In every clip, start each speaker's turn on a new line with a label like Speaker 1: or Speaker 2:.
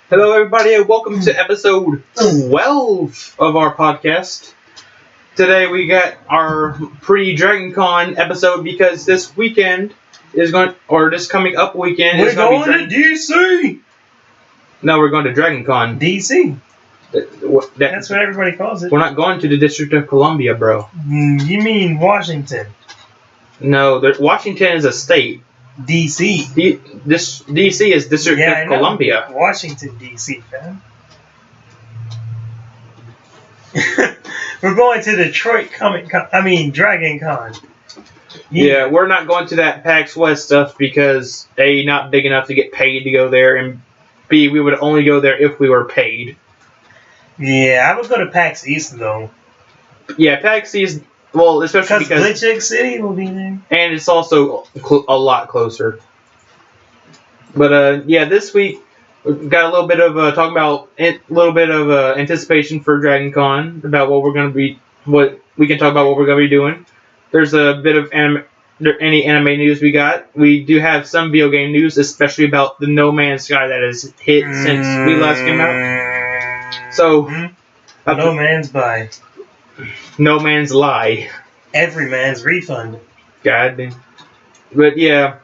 Speaker 1: Hello, everybody, and welcome to episode 12 of our podcast. Today we got our pre-DragonCon episode because this weekend is this coming up weekend
Speaker 2: We're
Speaker 1: is going
Speaker 2: going to DC.
Speaker 1: No, we're going to DragonCon.
Speaker 2: DC. That's what everybody calls it.
Speaker 1: We're not going to the District of Columbia, bro.
Speaker 2: You mean Washington?
Speaker 1: No, Washington is a state.
Speaker 2: DC.
Speaker 1: DC is District of Columbia.
Speaker 2: Washington, DC, fam. We're going to Detroit DragonCon.
Speaker 1: Yeah, we're not going to that PAX West stuff because A, not big enough to get paid to go there, and B, we would only go there if we were paid.
Speaker 2: Yeah, I would go to PAX East though.
Speaker 1: Yeah, PAX East, well, especially because
Speaker 2: Glitch Egg City will be there.
Speaker 1: And it's also a lot closer. But yeah, this week we've got a little bit of anticipation for DragonCon about what we can talk about what we're going to be doing. There's a bit of any anime news we got. We do have some video game news, especially about the No Man's Sky that has hit since we last came out. So,
Speaker 2: No Man's Buy.
Speaker 1: No Man's Lie.
Speaker 2: Every man's refund.
Speaker 1: God damn. But yeah,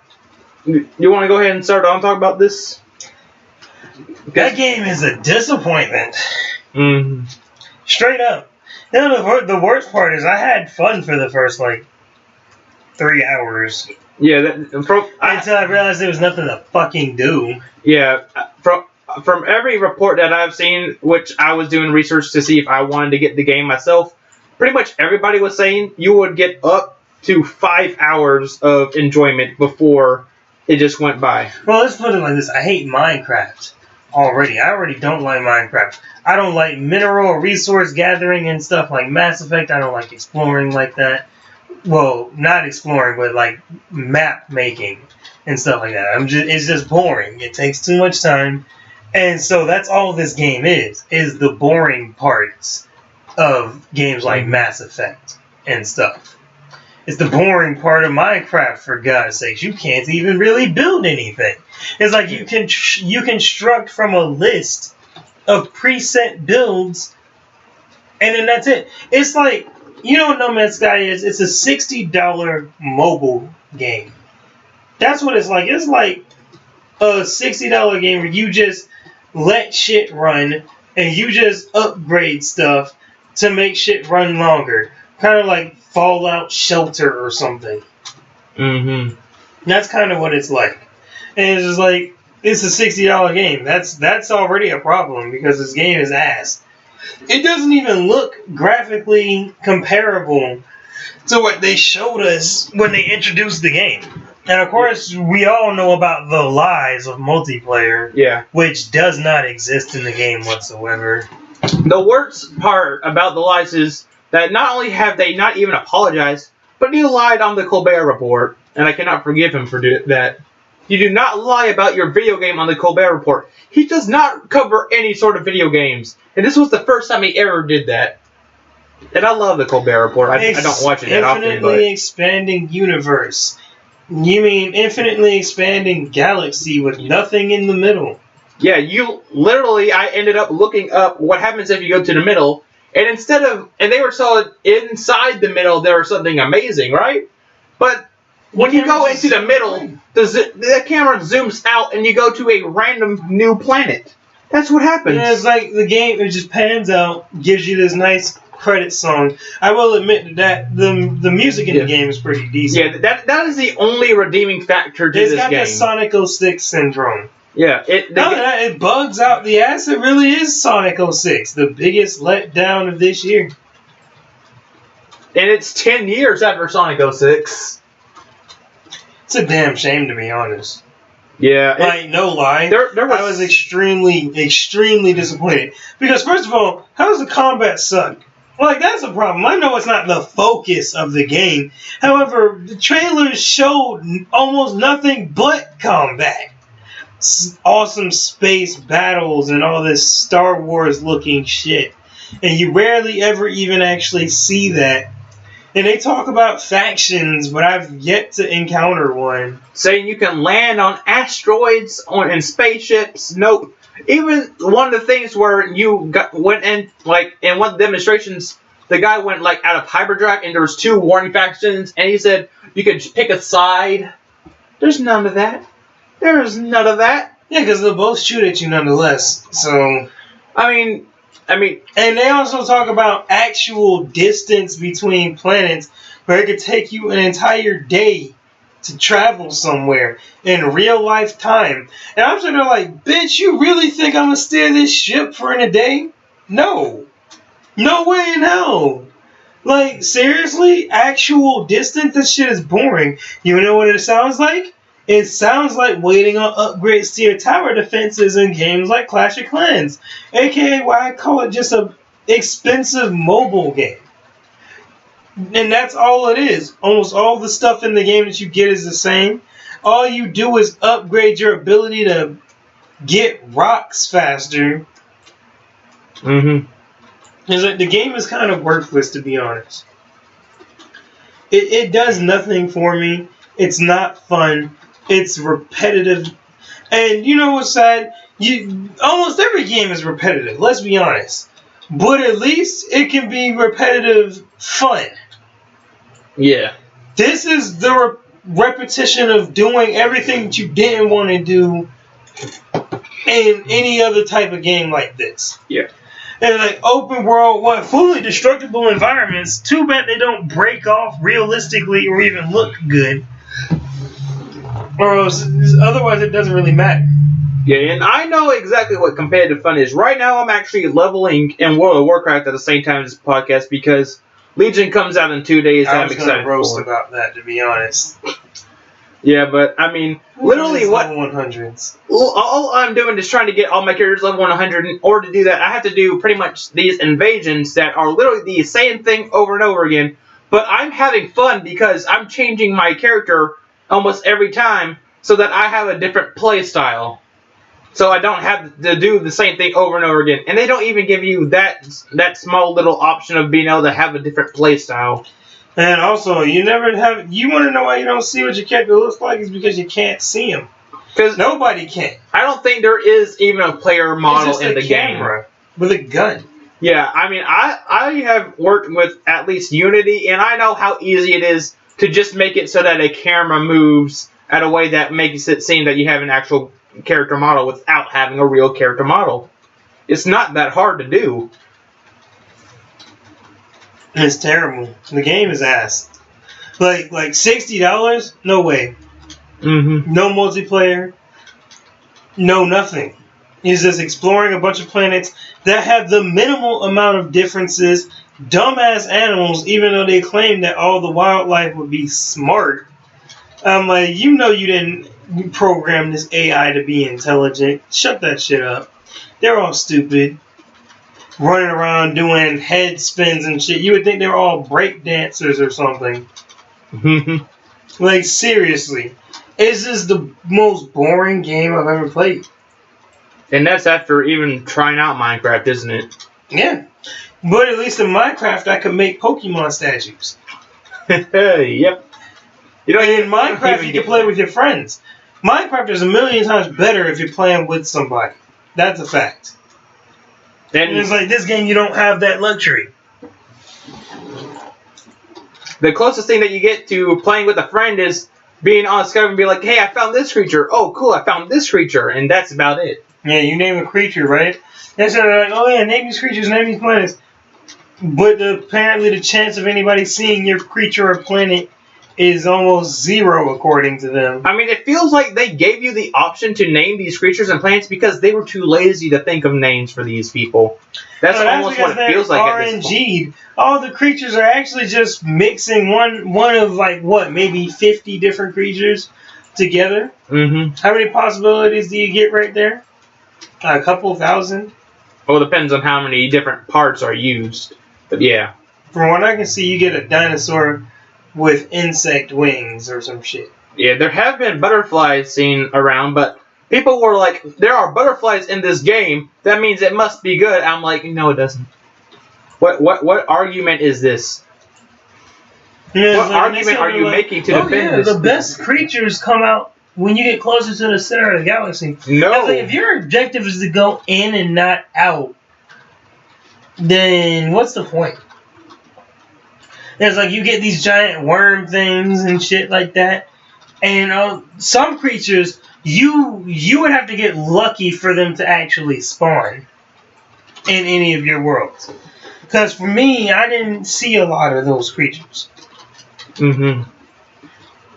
Speaker 1: you want to go ahead and start on talk about this?
Speaker 2: That game is a disappointment.
Speaker 1: Mm-hmm.
Speaker 2: Straight up. You know, the worst part is I had fun for the first 3 hours.
Speaker 1: Yeah,
Speaker 2: until I realized there was nothing to fucking do.
Speaker 1: Yeah, from every report that I've seen, which I was doing research to see if I wanted to get the game myself, pretty much everybody was saying you would get up to 5 hours of enjoyment before it just went by.
Speaker 2: Well, let's put it like this. I hate Minecraft already. I already don't like Minecraft. I don't like mineral or resource gathering and stuff like Mass Effect. I don't like exploring like that. Well, not exploring, but map making and stuff like that. It's just boring. It takes too much time. And so that's all this game is the boring parts of games like Mass Effect and stuff. It's the boring part of Minecraft, for God's sakes. You can't even really build anything. It's like you can construct from a list of preset builds, and then that's it. It's like, you know what No Man's Sky is? It's a $60 mobile game. That's what it's like. It's like a $60 game where you just let shit run, and you just upgrade stuff to make shit run longer. Kind of like Fallout Shelter or something.
Speaker 1: Mm-hmm.
Speaker 2: That's kind of what it's like. And it's just like, it's a $60 game. That's already a problem because this game is ass. It doesn't even look graphically comparable to what they showed us when they introduced the game. And of course, we all know about the lies of multiplayer, which does not exist in the game whatsoever.
Speaker 1: The worst part about the lies is that not only have they not even apologized, but he lied on the Colbert Report, and I cannot forgive him for that. You do not lie about your video game on the Colbert Report. He does not cover any sort of video games, and this was the first time he ever did that. And I love the Colbert Report. I don't watch it that often, but
Speaker 2: infinitely expanding universe. You mean infinitely expanding galaxy with nothing in the middle?
Speaker 1: Yeah, I ended up looking up what happens if you go to the middle. And they were telling inside the middle there was something amazing, right? But when you go into the middle, the camera zooms out and you go to a random new planet. That's what happens.
Speaker 2: Yeah, it's like the game, it just pans out, gives you this nice credit song. I will admit that the music in the game is pretty decent.
Speaker 1: Yeah, that is the only redeeming factor to this game.
Speaker 2: It's got the Sonic 06 syndrome.
Speaker 1: Yeah,
Speaker 2: it bugs out the ass. It really is Sonic 06, the biggest letdown of this year.
Speaker 1: And it's 10 years after Sonic 06.
Speaker 2: It's a damn shame, to be honest.
Speaker 1: Yeah.
Speaker 2: No lie. I was extremely, extremely disappointed. Because, first of all, how does the combat suck? That's a problem. I know it's not the focus of the game. However, the trailers showed almost nothing but combat. Awesome space battles and all this Star Wars looking shit. And you rarely ever even actually see that And they talk about factions, but I've yet to encounter one.
Speaker 1: Saying you can land on asteroids and spaceships. Nope. Even one of the things where went in, like, in one of the demonstrations, the guy went, like, out of hyperdrive and there was 2 warring factions, and he said you could pick a side. There's none of that. There's none of that.
Speaker 2: Yeah, because they'll both shoot at you nonetheless. So,
Speaker 1: I mean,
Speaker 2: and they also talk about actual distance between planets, where it could take you an entire day to travel somewhere in real life time. And I'm sitting there like, bitch, you really think I'm gonna steer this ship for in a day? No. No way in hell. Like, seriously? Actual distance? This shit is boring. You know what it sounds like? It sounds like waiting on upgrades to your tower defenses in games like Clash of Clans. AKA why I call it just a expensive mobile game. And that's all it is. Almost all the stuff in the game that you get is the same. All you do is upgrade your ability to get rocks faster.
Speaker 1: mm-hmm.
Speaker 2: It's like the game is kind of worthless, to be honest. It does nothing for me. It's not fun. It's repetitive. And you know what's sad? Almost every game is repetitive, let's be honest. But at least it can be repetitive fun.
Speaker 1: Yeah.
Speaker 2: This is the repetition of doing everything that you didn't want to do in any other type of game like this.
Speaker 1: Yeah.
Speaker 2: And like open world, fully destructible environments. Too bad they don't break off realistically or even look good. Or else, otherwise it doesn't really matter.
Speaker 1: Yeah, and I know exactly what competitive fun is. Right now I'm actually leveling in World of Warcraft at the same time as this podcast because Legion comes out in 2 days.
Speaker 2: I'm excited to roast about that, to be honest.
Speaker 1: Yeah, but I mean, literally what?
Speaker 2: Level 100s.
Speaker 1: All I'm doing is trying to get all my characters level 100. In order to do that, I have to do pretty much these invasions that are literally the same thing over and over again. But I'm having fun because I'm changing my character almost every time so that I have a different play style. So I don't have to do the same thing over and over again. And they don't even give you that small little option of being able to have a different play style.
Speaker 2: And also, you want to know why you don't see what your character looks like is because you can't see him. Because nobody can.
Speaker 1: I don't think there is even a player model in the
Speaker 2: camera
Speaker 1: game.
Speaker 2: With a gun.
Speaker 1: Yeah, I mean, I have worked with at least Unity, and I know how easy it is to just make it so that a camera moves at a way that makes it seem that you have an actual character model without having a real character model. It's not that hard to do.
Speaker 2: It's terrible. The game is ass. Like $60? No way.
Speaker 1: Mm-hmm.
Speaker 2: No multiplayer. No nothing. It's just exploring a bunch of planets that have the minimal amount of differences. Dumbass animals, even though they claim that all the wildlife would be smart. I'm like, you didn't program this AI to be intelligent. Shut that shit up. They're all stupid. Running around doing head spins and shit. You would think they were all break dancers or something. Like, seriously. This is the most boring game I've ever played.
Speaker 1: And that's after even trying out Minecraft, isn't it?
Speaker 2: Yeah. But at least in Minecraft, I could make Pokemon statues.
Speaker 1: Yep.
Speaker 2: In Minecraft, you can play with your friends. Minecraft is a million times better if you're playing with somebody. That's a fact. And it's like, this game, you don't have that luxury.
Speaker 1: The closest thing that you get to playing with a friend is being on Skype and be like, hey, I found this creature. Oh, cool, I found this creature. And that's about it.
Speaker 2: Yeah, you name a creature, right? And so they're like, oh yeah, name these creatures, name these planets. But apparently the chance of anybody seeing your creature or planet is almost zero, according to them.
Speaker 1: I mean, it feels like they gave you the option to name these creatures and planets because they were too lazy to think of names for these people. That's almost what it feels like at this point.
Speaker 2: All the creatures are actually just mixing one of like what, maybe 50 different creatures together.
Speaker 1: Mm-hmm.
Speaker 2: How many possibilities do you get right there? A couple thousand?
Speaker 1: Well, it depends on how many different parts are used. But yeah.
Speaker 2: From what I can see, you get a dinosaur with insect wings or some shit.
Speaker 1: Yeah, there have been butterflies seen around, but people were like, there are butterflies in this game, that means it must be good. I'm like, no, it doesn't. What argument is this? What argument are you making to defend this?
Speaker 2: The best creatures come out when you get closer to the center of the galaxy.
Speaker 1: No.
Speaker 2: Like, if your objective is to go in and not out, then what's the point? It's like you get these giant worm things and shit like that. And some creatures, you would have to get lucky for them to actually spawn in any of your worlds. Because for me, I didn't see a lot of those creatures.
Speaker 1: Mm-hmm.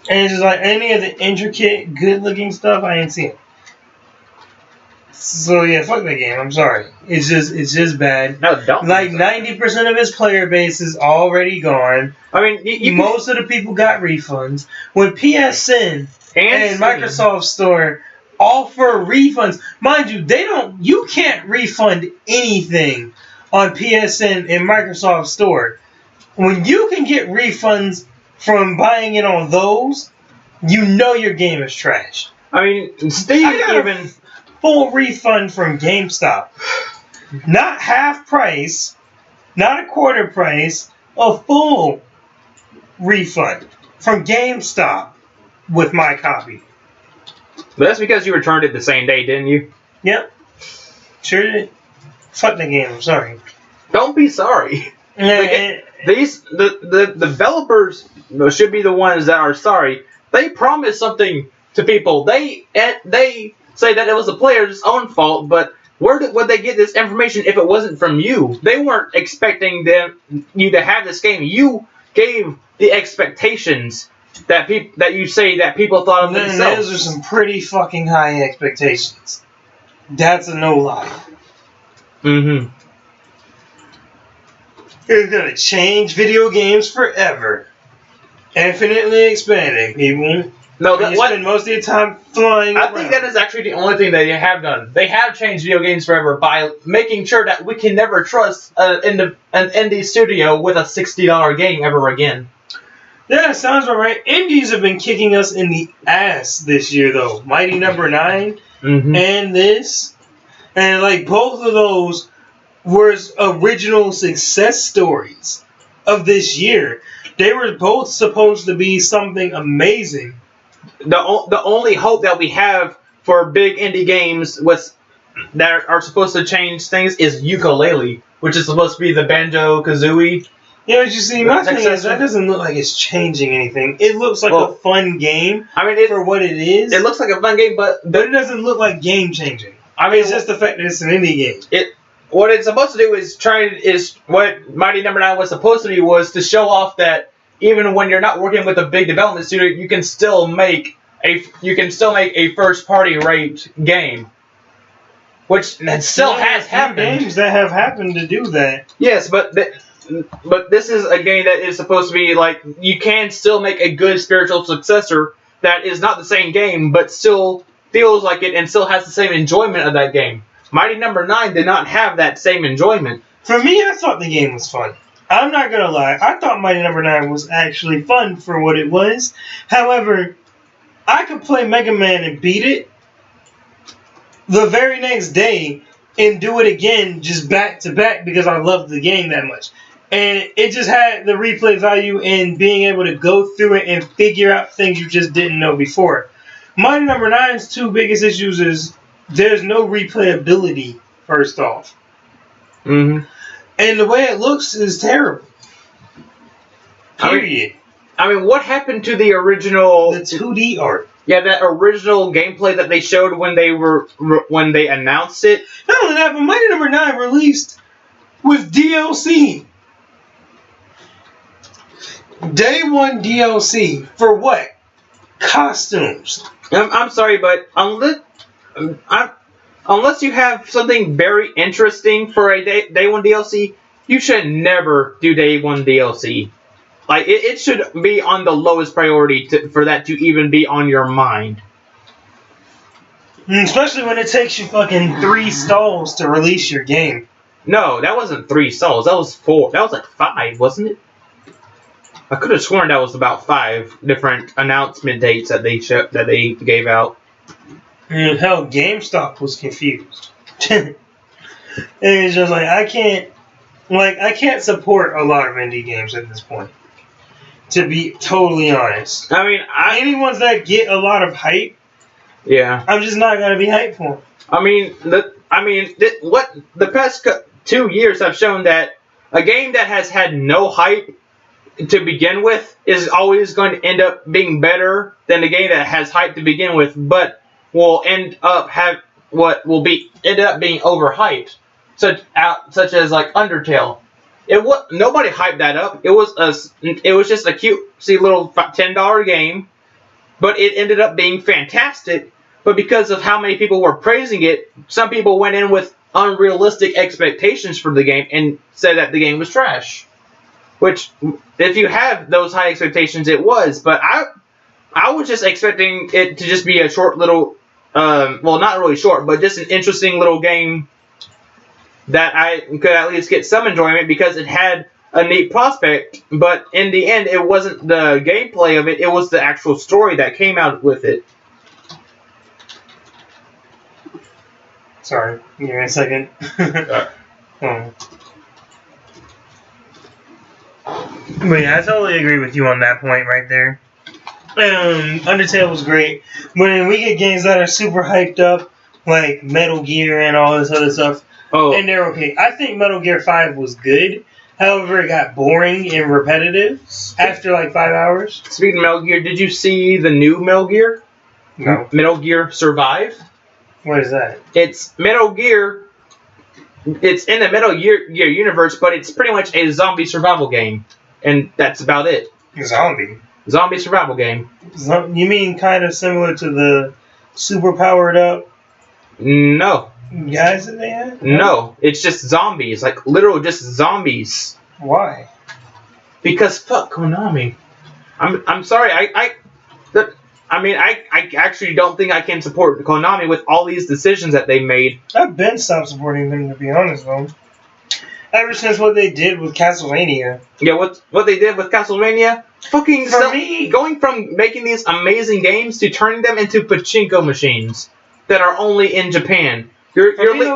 Speaker 2: And it's just like any of the intricate, good-looking stuff, I didn't see it. So yeah, fuck that game. I'm sorry. It's just bad.
Speaker 1: No, don't.
Speaker 2: Like 90% of its player base is already gone.
Speaker 1: I mean,
Speaker 2: most of the people got refunds. When PSN and Microsoft Store offer refunds, mind you, you can't refund anything on PSN and Microsoft Store. When you can get refunds from buying it on those, you know your game is trash.
Speaker 1: I mean, Steam even
Speaker 2: full refund from GameStop. Not half price, not a quarter price, a full refund from GameStop with my copy.
Speaker 1: But that's because you returned it the same day, didn't you?
Speaker 2: Yep. Sure did. Fuck the game, I'm sorry.
Speaker 1: Don't be sorry. The developers should be the ones that are sorry. They promised something to people. They say that it was the player's own fault, but where would they get this information if it wasn't from you? They weren't expecting you to have this game. You gave the expectations that you say that people thought of themselves.
Speaker 2: Those are some pretty fucking high expectations. That's a no lie.
Speaker 1: Mm-hmm.
Speaker 2: It's gonna change video games forever. Infinitely expanding, people.
Speaker 1: No,
Speaker 2: you spend most of your time flying around.
Speaker 1: I think that is actually the only thing that they have done. They have changed video games forever by making sure that we can never trust an indie studio with a $60 game ever again.
Speaker 2: Yeah, sounds about right. Indies have been kicking us in the ass this year, though. Mighty Number 9 and this. And, like, both of those were original success stories of this year. They were both supposed to be something amazing.
Speaker 1: The only hope that we have for big indie games that are supposed to change things is Yooka-Laylee, which is supposed to be the Banjo-Kazooie.
Speaker 2: Yeah, but you see, my thing is that doesn't look like it's changing anything. It looks like a fun game. I mean, for what it is.
Speaker 1: It looks like a fun game, but
Speaker 2: it doesn't look like game changing. I mean, it's just the fact that it's an indie game.
Speaker 1: What it's supposed to do is what Mighty Number 9 was supposed to do was to show off that even when you're not working with a big development studio, you can still make a first party rate game, which still has happened.
Speaker 2: Games that have happened to do that.
Speaker 1: Yes, but this is a game that is supposed to be like you can still make a good spiritual successor that is not the same game, but still feels like it and still has the same enjoyment of that game. Mighty Number 9 did not have that same enjoyment.
Speaker 2: For me, I thought the game was fun. I'm not gonna lie. I thought Mighty Number 9 was actually fun for what it was. However, I could play Mega Man and beat it the very next day and do it again just back to back because I loved the game that much. And it just had the replay value in being able to go through it and figure out things you just didn't know before. Mighty Number 9's two biggest issues is there's no replayability, first off. Mm-hmm. And the way it looks is terrible. Period.
Speaker 1: I mean, what happened to the original...
Speaker 2: The 2D art.
Speaker 1: Yeah, that original gameplay that they showed when they announced it.
Speaker 2: Not only that, but Mighty Number 9 released with DLC. Day 1 DLC. For what? Costumes.
Speaker 1: I'm sorry, but unless you have something very interesting for a day 1 DLC, you should never do day 1 DLC. Like, it should be on the lowest priority for that to even be on your mind.
Speaker 2: Especially when it takes you fucking 3 stalls to release your game.
Speaker 1: No, that wasn't 3 stalls. That was 4. That was like 5, wasn't it? I could have sworn that was about 5 different announcement dates that they gave out.
Speaker 2: Hell, GameStop was confused. And it's just like I can't support a lot of indie games at this point. To be totally honest.
Speaker 1: I mean,
Speaker 2: any ones that get a lot of hype,
Speaker 1: yeah.
Speaker 2: I'm just not gonna be hyped for them.
Speaker 1: What the past 2 years have shown that a game that has had no hype to begin with is always going to end up being better than the game that has hype to begin with, but will end up ended up being overhyped, such as like Undertale. Nobody hyped that up. It was just a cutesy little $10 game, but it ended up being fantastic. But because of how many people were praising it, some people went in with unrealistic expectations for the game and said that the game was trash. Which, if you have those high expectations, it was. But I was just expecting it to just be a short little, well, not really short, but just an interesting little game that I could at least get some enjoyment because it had a neat prospect. But in the end, it wasn't the gameplay of it; it was the actual story that came out with it.
Speaker 2: Sorry, give me a second. But yeah, I totally agree with you on that point right there. Undertale was great. When we get games that are super hyped up, like Metal Gear and all this other stuff, and they're okay. I think Metal Gear 5 was good. However, it got boring and repetitive after like 5 hours.
Speaker 1: Speaking of Metal Gear, did you see the new Metal Gear?
Speaker 2: No.
Speaker 1: Metal Gear Survive?
Speaker 2: What is that?
Speaker 1: It's Metal Gear. It's in the Metal Gear universe, but it's pretty much a zombie survival game. And that's about it. Zombie survival game.
Speaker 2: You mean kind of similar to the super powered up?
Speaker 1: No.
Speaker 2: Guys that they had?
Speaker 1: No, it's just zombies. Like, literal just zombies.
Speaker 2: Why?
Speaker 1: Because fuck Konami. I'm sorry, I actually don't think I can support Konami with all these decisions that they made.
Speaker 2: I've been stopped supporting them, to be honest, though. Ever since what they did with Castlevania.
Speaker 1: Yeah, what they did with Castlevania? Going from making these amazing games to turning them into pachinko machines that are only in Japan. You're leaving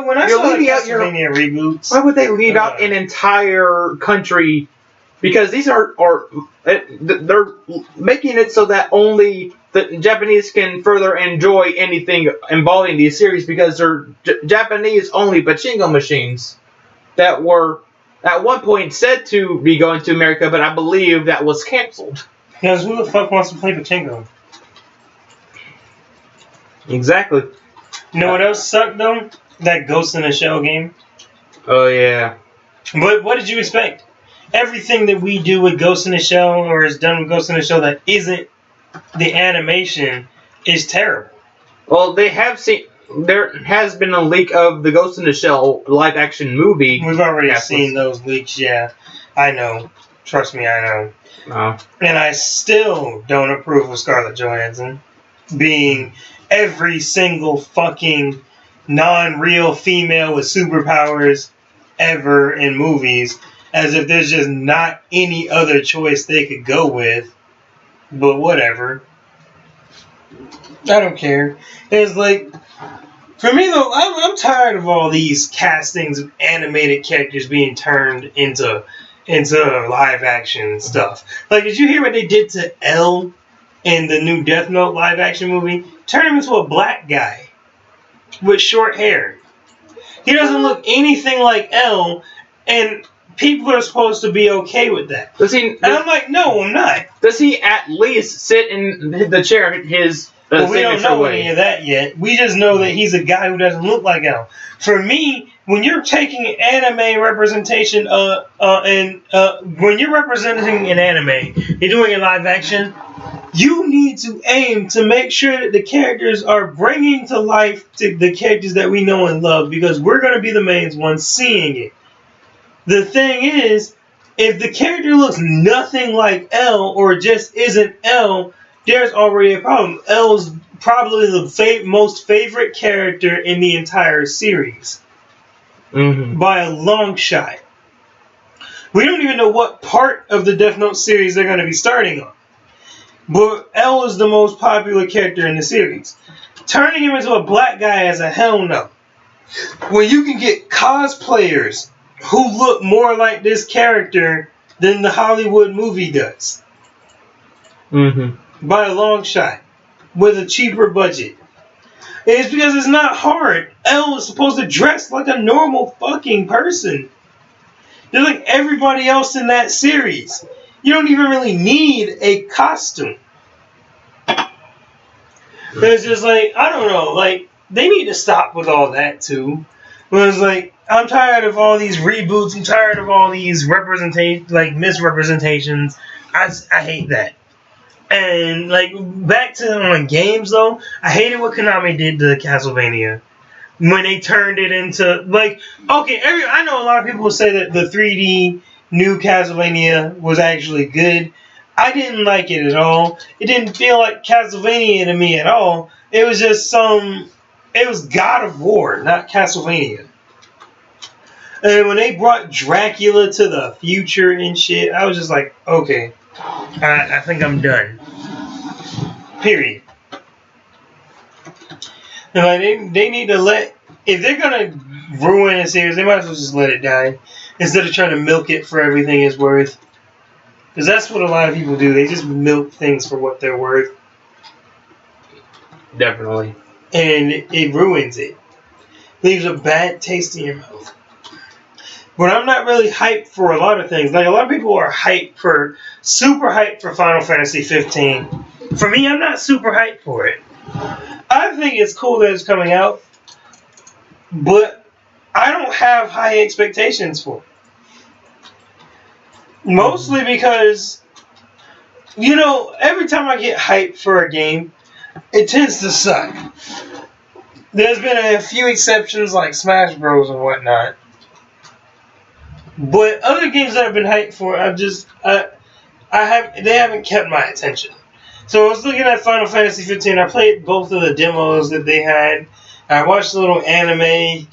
Speaker 1: out your
Speaker 2: reboots.
Speaker 1: Why would they leave out an entire country? Because these they're making it so that only the Japanese can further enjoy anything involving these series because they're Japanese only pachinko machines that were at one point said to be going to America, but I believe that was canceled.
Speaker 2: Because who the fuck wants to play pachinko?
Speaker 1: Exactly.
Speaker 2: You know what else sucked though? That Ghost in the Shell game.
Speaker 1: Oh yeah.
Speaker 2: But what did you expect? Everything that we do with Ghost in the Shell or is done with Ghost in the Shell that isn't the animation is terrible.
Speaker 1: Well, there has been a leak of the Ghost in the Shell live action movie.
Speaker 2: We've already seen those leaks, yeah. I know. Trust me, I know.
Speaker 1: Oh.
Speaker 2: And I still don't approve of Scarlett Johansson being every single fucking non-real female with superpowers ever in movies, as if there's just not any other choice they could go with. But whatever. I don't care. It's like, for me though, I'm tired of all these castings of animated characters being turned into live action stuff. Like, did you hear what they did to L in the new Death Note live action movie? Turn him into a black guy with short hair. He doesn't look anything like L, and people are supposed to be okay with that. And I'm like, no, I'm not.
Speaker 1: Does he at least sit in the chair his
Speaker 2: well, we don't know any of that yet. We just know that he's a guy who doesn't look like L. For me, when you're taking anime representation, when you're representing an anime, you're doing a live action, you need to aim to make sure that the characters are bringing to life the characters that we know and love, because we're going to be the main ones seeing it. The thing is, if the character looks nothing like L or just isn't L, there's already a problem. L's probably the most favorite character in the entire series.
Speaker 1: Mm-hmm.
Speaker 2: By a long shot. We don't even know what part of the Death Note series they're going to be starting on. But L is the most popular character in the series. Turning him into a black guy is a hell no. When you can get cosplayers who look more like this character than the Hollywood movie does.
Speaker 1: Mm-hmm.
Speaker 2: By a long shot. With a cheaper budget. It's because it's not hard. Elle is supposed to dress like a normal fucking person. They're like everybody else in that series. You don't even really need a costume. It's just like, I don't know, like, they need to stop with all that too. But it's like, I'm tired of all these reboots. I'm tired of all these misrepresentations. I hate that. And like back to on games though, I hated what Konami did to Castlevania when they turned it into like okay. I know a lot of people will say that the 3D new Castlevania was actually good. I didn't like it at all. It didn't feel like Castlevania to me at all. It was just It was God of War, not Castlevania. And when they brought Dracula to the future and shit, I was just like, okay, I think I'm done. Period. And like they need to if they're gonna ruin a series, they might as well just let it die instead of trying to milk it for everything it's worth. Because that's what a lot of people do. They just milk things for what they're worth.
Speaker 1: Definitely.
Speaker 2: And it ruins it. Leaves a bad taste in your mouth. But I'm not really hyped for a lot of things. Like a lot of people are super hyped for Final Fantasy 15. For me, I'm not super hyped for it. I think it's cool that it's coming out, but I don't have high expectations for it. Mostly because, every time I get hyped for a game, it tends to suck. There's been a few exceptions like Smash Bros. And whatnot. But other games that I've been hyped for, they haven't kept my attention. So I was looking at Final Fantasy 15. I played both of the demos that they had. I watched the little anime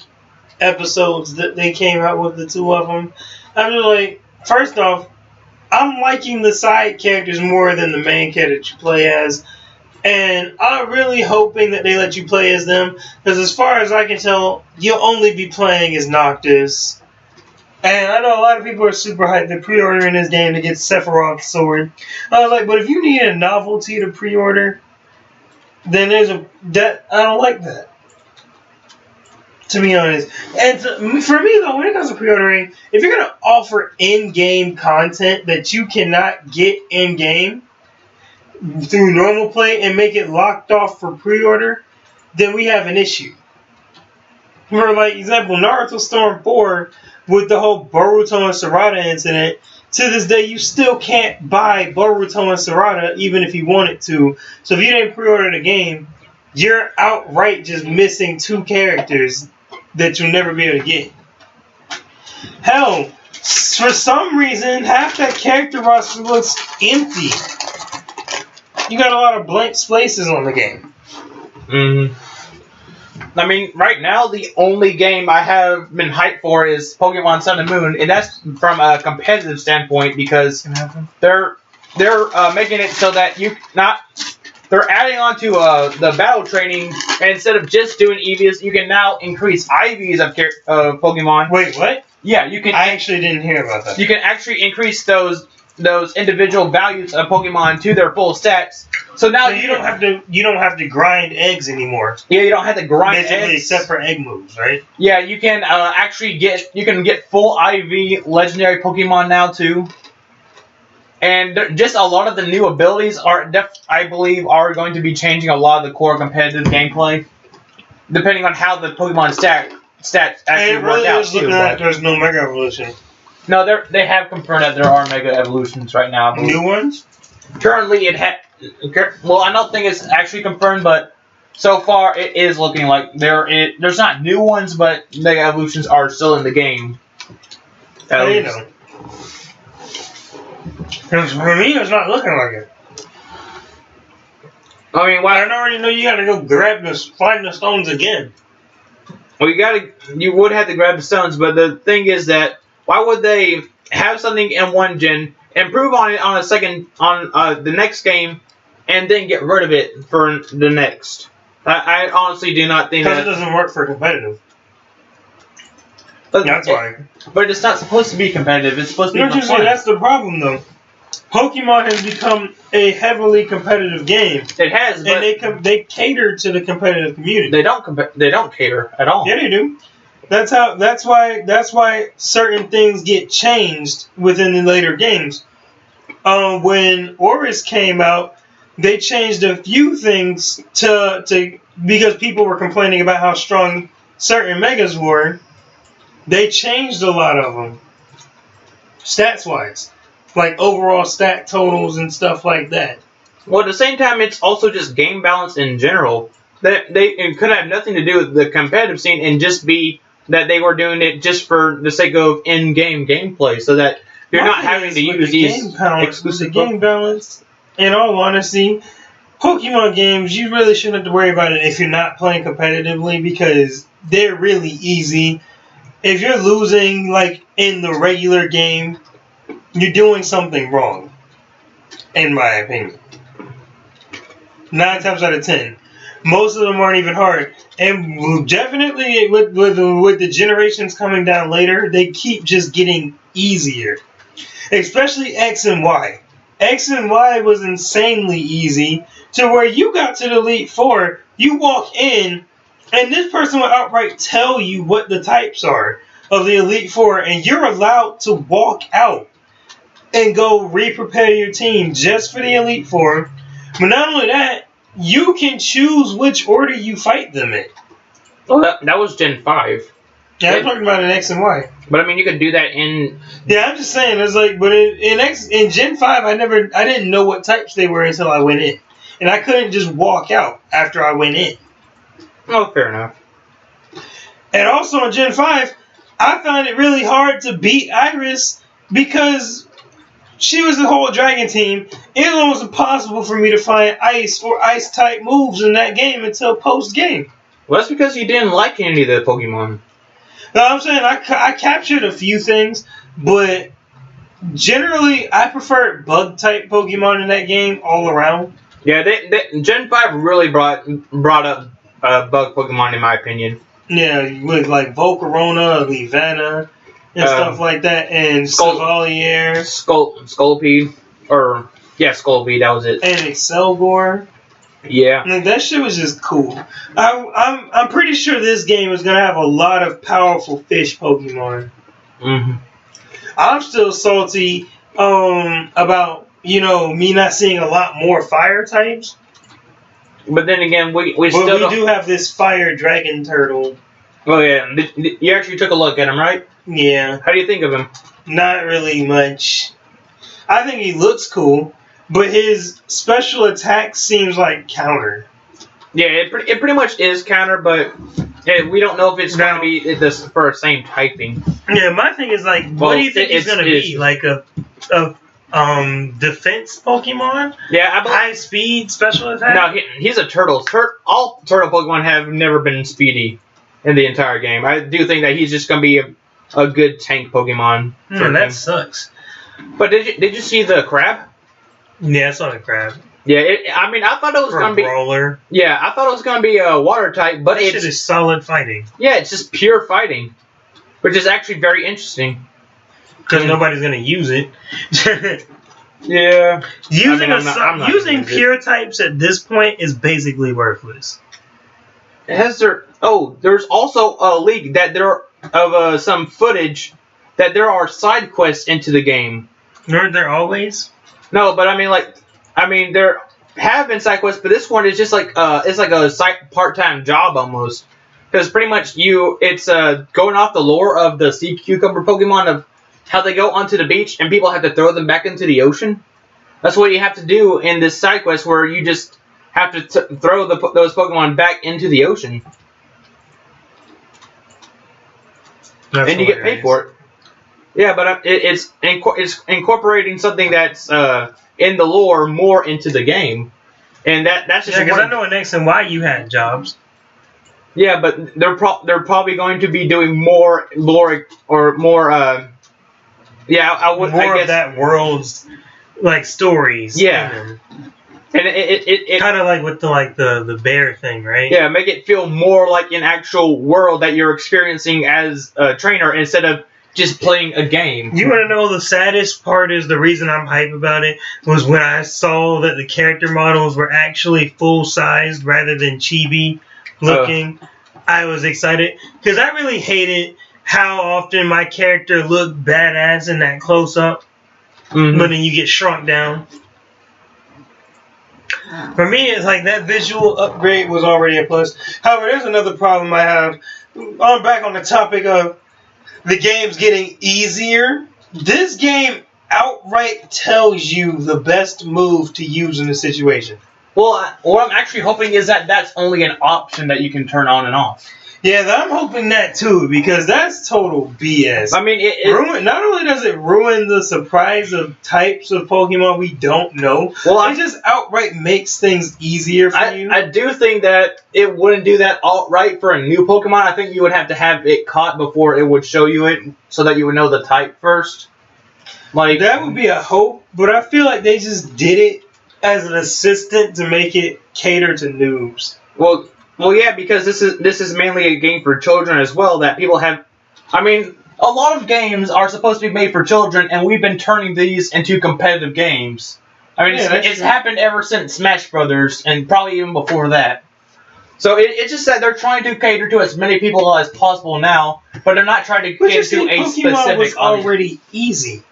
Speaker 2: episodes that they came out with, the two of them. I'm just like, first off, I'm liking the side characters more than the main character that you play as. And I'm really hoping that they let you play as them. Because as far as I can tell, you'll only be playing as Noctis. And I know a lot of people are super hyped. They're pre-ordering this game to get Sephiroth's sword. I was like, but if you need a novelty to pre-order, then I don't like that. To be honest. And for me, though, when it comes to pre-ordering, if you're going to offer in-game content that you cannot get in-game through normal play and make it locked off for pre-order, then we have an issue. For like example, Naruto Storm 4 with the whole Boruto and Sarada incident, to this day you still can't buy Boruto and Sarada even if you wanted to. So if you didn't pre-order the game, you're outright just missing two characters that you'll never be able to get. Hell, for some reason, half that character roster looks empty. You got a lot of blank spaces on the game.
Speaker 1: Mm-hmm. I mean, right now, the only game I have been hyped for is Pokemon Sun and Moon, and that's from a competitive standpoint because they're making it so that they're adding on to the battle training, and instead of just doing EVs, you can now increase IVs of Pokemon.
Speaker 2: Wait, what?
Speaker 1: Yeah, you can.
Speaker 2: I actually didn't hear about that.
Speaker 1: You can actually increase those individual values of Pokemon to their full stats. So now
Speaker 2: you don't have to grind eggs anymore.
Speaker 1: Yeah, you don't have to grind
Speaker 2: basically,
Speaker 1: eggs.
Speaker 2: except for egg moves, right?
Speaker 1: Yeah, you can actually get full IV legendary Pokemon now too. And just a lot of the new abilities I believe are going to be changing a lot of the core competitive gameplay, depending on how the Pokemon stats actually work out too.
Speaker 2: Like there's no Mega Evolution.
Speaker 1: No, they have confirmed that there are Mega Evolutions right now.
Speaker 2: New ones?
Speaker 1: Currently, well, I don't think it's actually confirmed, but so far it is looking like there's not new ones, but Mega Evolutions are still in the game.
Speaker 2: How do you know? Because for me, it's not looking like it.
Speaker 1: I mean,
Speaker 2: I already know you gotta go find the stones again.
Speaker 1: Well, you would have to grab the stones, but the thing is that why would they have something in one gen, improve on it on the next game, and then get rid of it for the next? I honestly do not think that
Speaker 2: it doesn't work for competitive. That's why.
Speaker 1: But it's not supposed to be competitive. It's supposed to be.
Speaker 2: That's the problem, though. Pokemon has become a heavily competitive game.
Speaker 1: It has, but
Speaker 2: and they cater to the competitive community.
Speaker 1: They don't cater at all.
Speaker 2: Yeah, they do. That's why certain things get changed within the later games. When Oris came out, they changed a few things to because people were complaining about how strong certain megas were. They changed a lot of them, stats wise, like overall stat totals and stuff like that.
Speaker 1: Well, at the same time, it's also just game balance in general. That it could have nothing to do with the competitive scene and just be that they were doing it just for the sake of in-game gameplay, so that you're not having to use these exclusive
Speaker 2: game balance. In all honesty, Pokemon games, you really shouldn't have to worry about it if you're not playing competitively because they're really easy. If you're losing, like, in the regular game, you're doing something wrong, in my opinion. 9 times out of 10. Most of them aren't even hard. And definitely with the generations coming down later, they keep just getting easier. Especially X and Y. X and Y was insanely easy to where you got to the Elite Four, you walk in, and this person will outright tell you what the types are of the Elite Four, and you're allowed to walk out and go re-prepare your team just for the Elite Four. But not only that, you can choose which order you fight them in.
Speaker 1: Well, that was Gen 5.
Speaker 2: Yeah, I'm talking about in X and Y.
Speaker 1: But I mean, you could do that in.
Speaker 2: Yeah, I'm just saying. It's like, but in Gen 5, I didn't know what types they were until I went in, and I couldn't just walk out after I went in.
Speaker 1: Oh, fair enough.
Speaker 2: And also in Gen 5, I found it really hard to beat Iris because she was the whole dragon team. It was almost impossible for me to find ice or ice type moves in that game until post game.
Speaker 1: Well, that's because you didn't like any of the Pokemon.
Speaker 2: No, I'm saying I captured a few things, but generally I prefer bug type Pokemon in that game all around.
Speaker 1: Yeah, Gen 5 really brought up bug Pokemon in my opinion.
Speaker 2: Yeah, with like Volcarona, Leavanna, and stuff like that, and Scolipede, Scolipede, that was it.
Speaker 1: And
Speaker 2: Excelgor.
Speaker 1: Yeah.
Speaker 2: Like, that shit was just cool. I'm pretty sure this game is gonna have a lot of powerful fish Pokemon.
Speaker 1: Mm-hmm.
Speaker 2: I'm still salty about me not seeing a lot more fire types.
Speaker 1: But then again, we
Speaker 2: do have this fire dragon turtle.
Speaker 1: Oh yeah, you actually took a look at him, right?
Speaker 2: Yeah.
Speaker 1: How do you think of him?
Speaker 2: Not really much. I think he looks cool, but his special attack seems like counter.
Speaker 1: Yeah, it pretty much is counter, but we don't know if it's going to be this for the same typing.
Speaker 2: Yeah, my thing is like, what do you think he's going to be? Like a defense Pokemon?
Speaker 1: Yeah,
Speaker 2: high speed special attack?
Speaker 1: No, he's a turtle. All turtle Pokemon have never been speedy in the entire game. I do think that he's just going to be a good tank Pokemon.
Speaker 2: That sucks.
Speaker 1: But did you see the crab?
Speaker 2: Yeah, I saw the crab.
Speaker 1: Yeah, I thought it was going to be
Speaker 2: roller.
Speaker 1: Yeah, I thought it was going to be a water type, but
Speaker 2: that shit is solid fighting.
Speaker 1: Yeah, it's just pure fighting, which is actually very interesting.
Speaker 2: Because nobody's going to use it.
Speaker 1: Yeah.
Speaker 2: Using pure types at this point is basically worthless.
Speaker 1: There's also a leak that of some footage that there are side quests into the game.
Speaker 2: Aren't there always?
Speaker 1: No, but there have been side quests, but this one is just like it's like a part-time job almost. Because pretty much it's going off the lore of the sea cucumber Pokemon of how they go onto the beach and people have to throw them back into the ocean. That's what you have to do in this side quest where you just have to throw those Pokemon back into the ocean. And you get paid for it. Yeah, but it's incorporating something that's in the lore more into the game, and that's just
Speaker 2: because I know in X and Y you had jobs.
Speaker 1: Yeah, but they're probably going to be doing more lore or more. I guess
Speaker 2: of that world's like stories.
Speaker 1: Yeah, and it
Speaker 2: kind of like with the bear thing, right?
Speaker 1: Yeah, make it feel more like an actual world that you're experiencing as a trainer instead of just playing a game.
Speaker 2: You want to know the saddest part is the reason I'm hype about it was when I saw that the character models were actually full-sized rather than chibi looking. I was excited because I really hated how often my character looked badass in that close-up, but then you get shrunk down. For me, it's like that visual upgrade was already a plus. However, there's another problem I have. Back on the topic of the game's getting easier. This game outright tells you the best move to use in a situation.
Speaker 1: Well, what I'm actually hoping is that that's only an option that you can turn on and off.
Speaker 2: Yeah, I'm hoping that too, because that's total BS.
Speaker 1: I mean,
Speaker 2: not only does it ruin the surprise of types of Pokemon we don't know, it just outright makes things easier for you.
Speaker 1: I do think that it wouldn't do that outright for a new Pokemon. I think you would have to have it caught before it would show you it, so that you would know the type first. Like
Speaker 2: that would be a hope, but I feel like they just did it as an assistant to make it cater to noobs.
Speaker 1: Well, yeah, because this is mainly a game for children as well. That people have, I mean, a lot of games are supposed to be made for children, and we've been turning these into competitive games. I mean, it's happened ever since Smash Brothers, and probably even before that. So it's just that they're trying to cater to as many people as possible now, but they're not trying to cater to a specific
Speaker 2: Pokemon was already easy.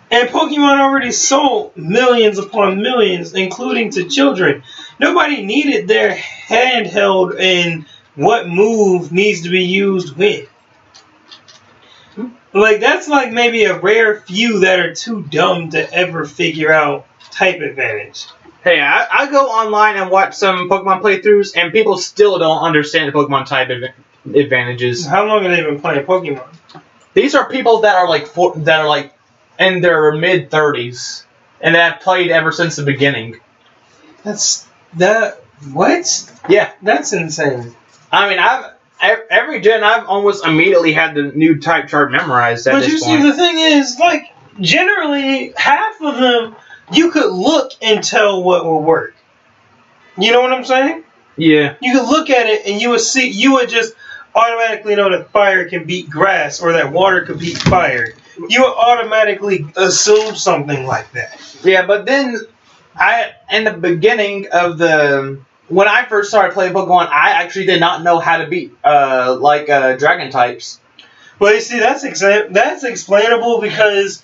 Speaker 2: And Pokemon already sold millions upon millions, including to children. Nobody needed their handheld and what move needs to be used when. Like, that's like maybe a rare few that are too dumb to ever figure out type advantage.
Speaker 1: Hey, I go online and watch some Pokemon playthroughs, and people still don't understand the Pokemon type advantages.
Speaker 2: How long have they been playing Pokemon?
Speaker 1: These are people that are like in their mid-30s, and that have played ever since the beginning.
Speaker 2: What?
Speaker 1: Yeah.
Speaker 2: That's insane.
Speaker 1: I mean, every gen, I've almost immediately had the new type chart memorized at this point.
Speaker 2: But you see, the thing is, like, generally, half of them, you could look and tell what will work. You know what I'm saying?
Speaker 1: Yeah.
Speaker 2: You could look at it, and you would just automatically know that fire can beat grass, or that water could beat fire. You would automatically assume something like that.
Speaker 1: Yeah, but then in the beginning of when I first started playing Pokemon, I actually did not know how to beat dragon types.
Speaker 2: Well, you see, that's explainable because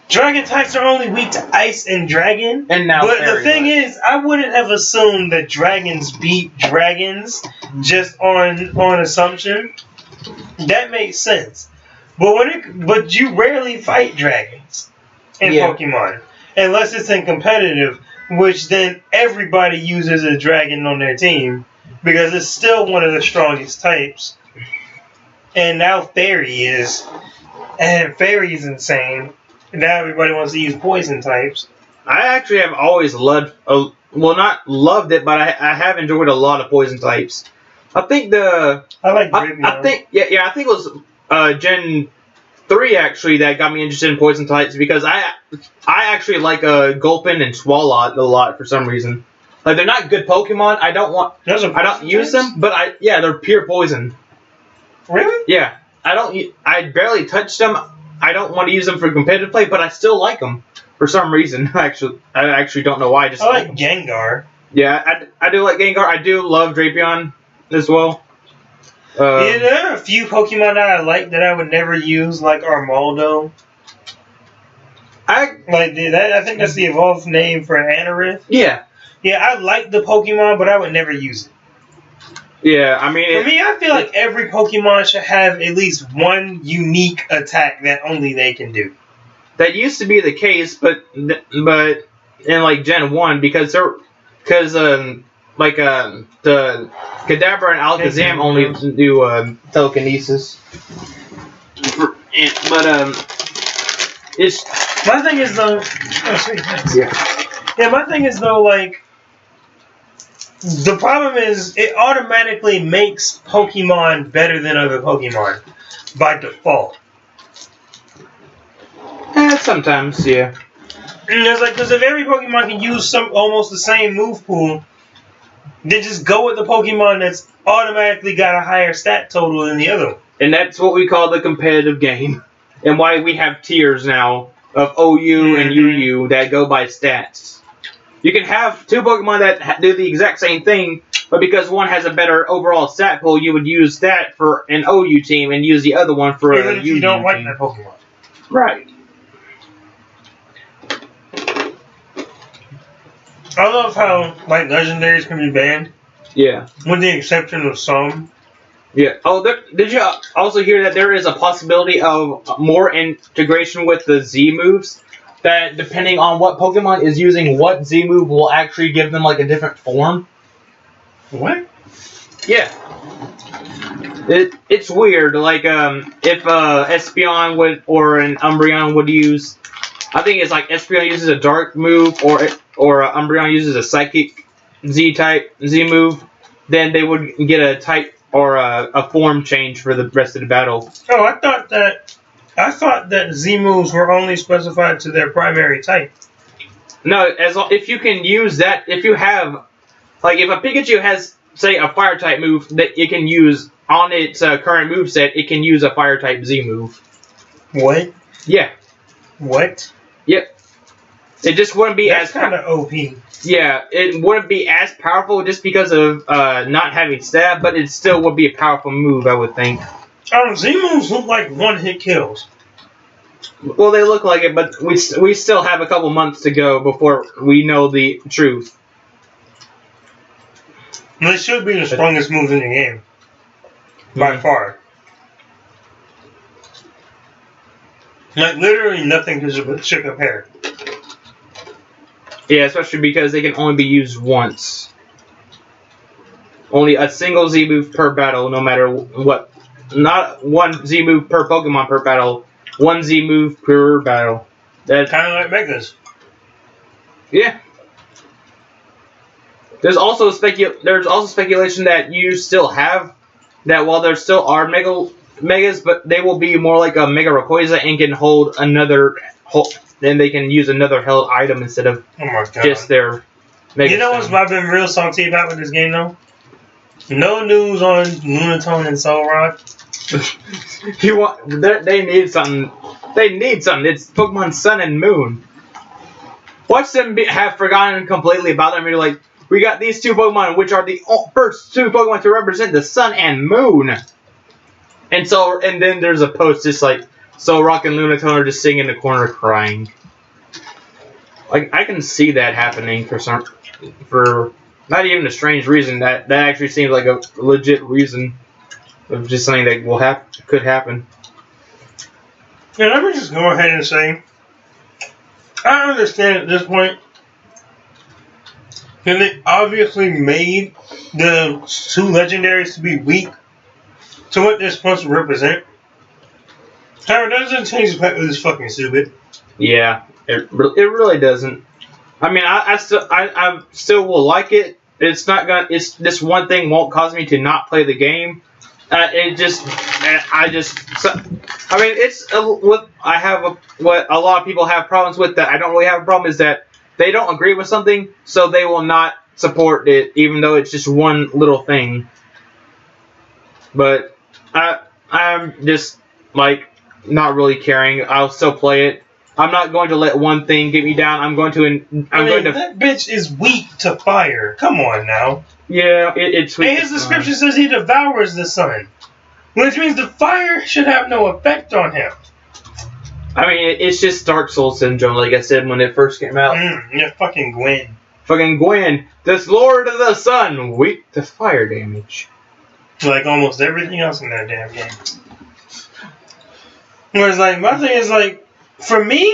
Speaker 2: dragon types are only weak to ice and dragon.
Speaker 1: And now,
Speaker 2: but the thing is, I wouldn't have assumed that dragons beat dragons just on assumption. That makes sense. But you rarely fight dragons in Pokemon unless it's in competitive, which then everybody uses a dragon on their team because it's still one of the strongest types. And now Fairy is insane. Now everybody wants to use poison types.
Speaker 1: I actually have always loved, not loved it, but I have enjoyed a lot of poison types. I think I think it was Gen 3 actually that got me interested in poison types because I actually like Gulpin and Swalot a lot for some reason. Like, they're not good Pokemon. I don't use them, but they're pure poison.
Speaker 2: Really?
Speaker 1: Yeah. I barely touch them. I don't want to use them for competitive play, but I still like them for some reason. I actually don't know why.
Speaker 2: I like Gengar.
Speaker 1: Yeah, I do like Gengar. I do love Drapion as well.
Speaker 2: There are a few Pokemon that I like that I would never use, like Armaldo. I think that's the evolved name for an Anorith.
Speaker 1: Yeah.
Speaker 2: Yeah, I like the Pokemon, but I would never use it.
Speaker 1: Yeah, I mean...
Speaker 2: For me, I feel like every Pokemon should have at least one unique attack that only they can do.
Speaker 1: That used to be the case, but in like Gen 1, because the Kadabra and Alakazam only do telekinesis.
Speaker 2: My thing is though. Oh, sweet, thanks. Yeah, my thing is though, like, the problem is it automatically makes Pokemon better than other Pokemon by default.
Speaker 1: Sometimes, yeah.
Speaker 2: And it's like, because if every Pokemon can use almost the same move pool, then just go with the Pokemon that's automatically got a higher stat total than the other ones.
Speaker 1: And that's what we call the competitive game. And why we have tiers now of OU and UU that go by stats. You can have two Pokemon that do the exact same thing, but because one has a better overall stat pool, you would use that for an OU team and use the other one for
Speaker 2: even
Speaker 1: a
Speaker 2: if you
Speaker 1: UU
Speaker 2: don't like
Speaker 1: team.
Speaker 2: that Pokemon.
Speaker 1: Right.
Speaker 2: I love how like legendaries can be banned.
Speaker 1: Yeah.
Speaker 2: With the exception of some.
Speaker 1: Yeah. Oh, did you also hear that there is a possibility of more integration with the Z moves? That depending on what Pokemon is using what Z move will actually give them like a different form.
Speaker 2: What?
Speaker 1: Yeah. It's weird. Like if Espeon would or an Umbreon would use, I think it's like Espeon uses a Dark move or Umbreon uses a Psychic Z type Z move, then they would get a type or a form change for the rest of the battle.
Speaker 2: Oh, I thought that Z moves were only specified to their primary type.
Speaker 1: No, if you can use that, if you have, like, if a Pikachu has, say, a Fire type move that it can use on its current moveset, it can use a Fire type Z move.
Speaker 2: What?
Speaker 1: Yeah.
Speaker 2: What?
Speaker 1: Yep. It just wouldn't be
Speaker 2: That's
Speaker 1: as
Speaker 2: kind of OP.
Speaker 1: Yeah, it wouldn't be as powerful just because of not having stab, but it still would be a powerful move, I would think.
Speaker 2: Z moves look like one-hit kills.
Speaker 1: Well, they look like it, but we still have a couple months to go before we know the truth.
Speaker 2: And they should be the strongest moves in the game. By far. Like, literally nothing should compare.
Speaker 1: Yeah, especially because they can only be used once. Only a single Z move per battle, no matter what. Not one Z move per Pokemon per battle. One Z move per battle.
Speaker 2: That's kind of like Megas.
Speaker 1: Yeah. There's also speculation that you still have that while there still are megas, but they will be more like a Mega Rayquaza and can hold another. Then they can use another held item instead of just their Mega.
Speaker 2: You know what I've been real salty about with this game though? No news on Lunatone and Solrock.
Speaker 1: They need something. They need something. It's Pokemon Sun and Moon. Watch them have forgotten completely about them. You're like, we got these two Pokemon, which are the first two Pokemon to represent the Sun and Moon. And then there's a post just like, Solrock and Lunatone are just sitting in the corner crying. Like, I can see that happening for not even a strange reason. That actually seems like a legit reason of just something that could happen.
Speaker 2: Yeah, let me just go ahead and say, I understand at this point that they obviously made the two legendaries to be weak to what they're supposed to represent. However, that doesn't change the fact that it's fucking stupid.
Speaker 1: Yeah, it really doesn't. I mean, I still will like it. It's not gonna. It's this one thing won't cause me to not play the game. I mean, it's what a lot of people have problems with that I don't really have a problem is that they don't agree with something, so they will not support it, even though it's just one little thing. But I'm just like not really caring. I'll still play it. I'm not going to let one thing get me down.
Speaker 2: That bitch is weak to fire. Come on now.
Speaker 1: Yeah, it's weak.
Speaker 2: And his description says he devours the sun, which means the fire should have no effect on him.
Speaker 1: I mean, it's just Dark Souls syndrome, like I said when it first came out.
Speaker 2: Yeah, fucking Gwen.
Speaker 1: Fucking Gwen, this Lord of the Sun, weak to fire damage.
Speaker 2: Like almost everything else in that damn game. Whereas, like, my thing is, like, for me,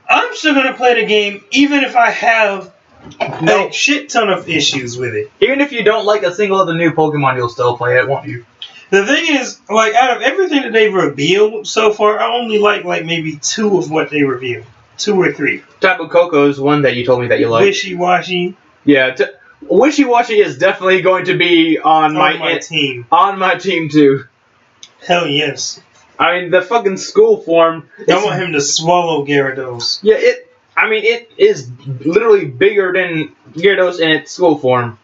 Speaker 2: I'm still gonna play the game even if I have a shit ton of issues with it.
Speaker 1: Even if you don't like a single of the new Pokemon, you'll still play it, won't you?
Speaker 2: The thing is, like, out of everything that they've revealed so far, I only like maybe 2 of what they revealed. 2 or 3.
Speaker 1: Tapu Koko is one that you told me that you like.
Speaker 2: Wishy-Washy.
Speaker 1: Yeah, Wishy-Washy is definitely going to be on my
Speaker 2: team.
Speaker 1: On my team, too.
Speaker 2: Hell yes.
Speaker 1: I mean, the fucking school form...
Speaker 2: I want him to swallow Gyarados.
Speaker 1: Yeah, it is literally bigger than Gyarados in its school form.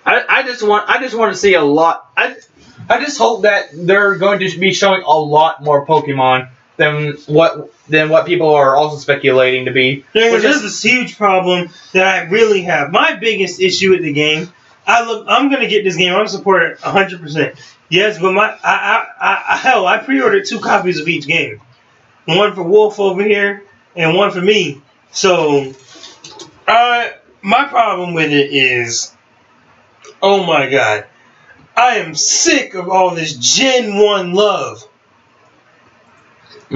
Speaker 1: I just want to see a lot. I just hope that they're going to be showing a lot more Pokemon than what people are also speculating to be.
Speaker 2: There's this huge problem that I really have. My biggest issue with the game, I'm gonna get this game. I'm supporting 100%. Yes, but I pre-ordered 2 copies of each game. One for Wolf over here and one for me. So, my problem with it is, oh my god, I am sick of all this Gen 1 love.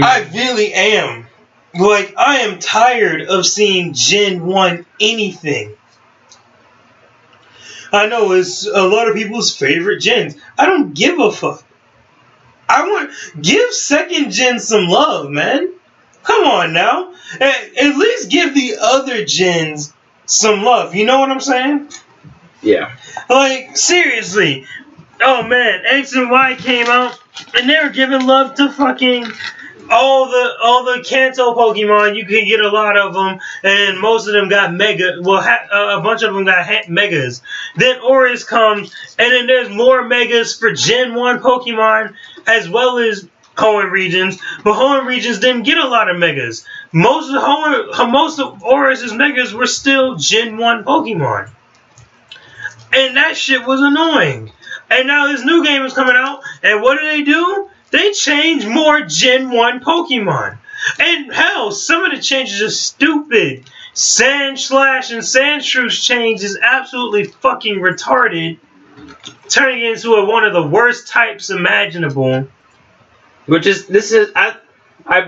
Speaker 2: I really am. Like, I am tired of seeing Gen 1 anything. I know it's a lot of people's favorite gens. I don't give a fuck. Give 2nd gen some love, man. Come on now. At least give the other gens some love. You know what I'm saying?
Speaker 1: Yeah.
Speaker 2: Like, seriously. Oh man, X and Y came out and they were giving love to fucking all the Kanto Pokemon. You can get a lot of them, and most of them got mega. Well, a bunch of them got megas. Then Oris comes, and then there's more megas for Gen 1 Pokemon as well as Hoenn regions. But Hoenn regions didn't get a lot of megas. Most of Oris's megas were still Gen 1 Pokemon, and that shit was annoying. And now this new game is coming out, and what do? They change more Gen 1 Pokemon. And hell, some of the changes are stupid. Sandslash and Sandshrews change is absolutely fucking retarded, turning it into one of the worst types imaginable.
Speaker 1: I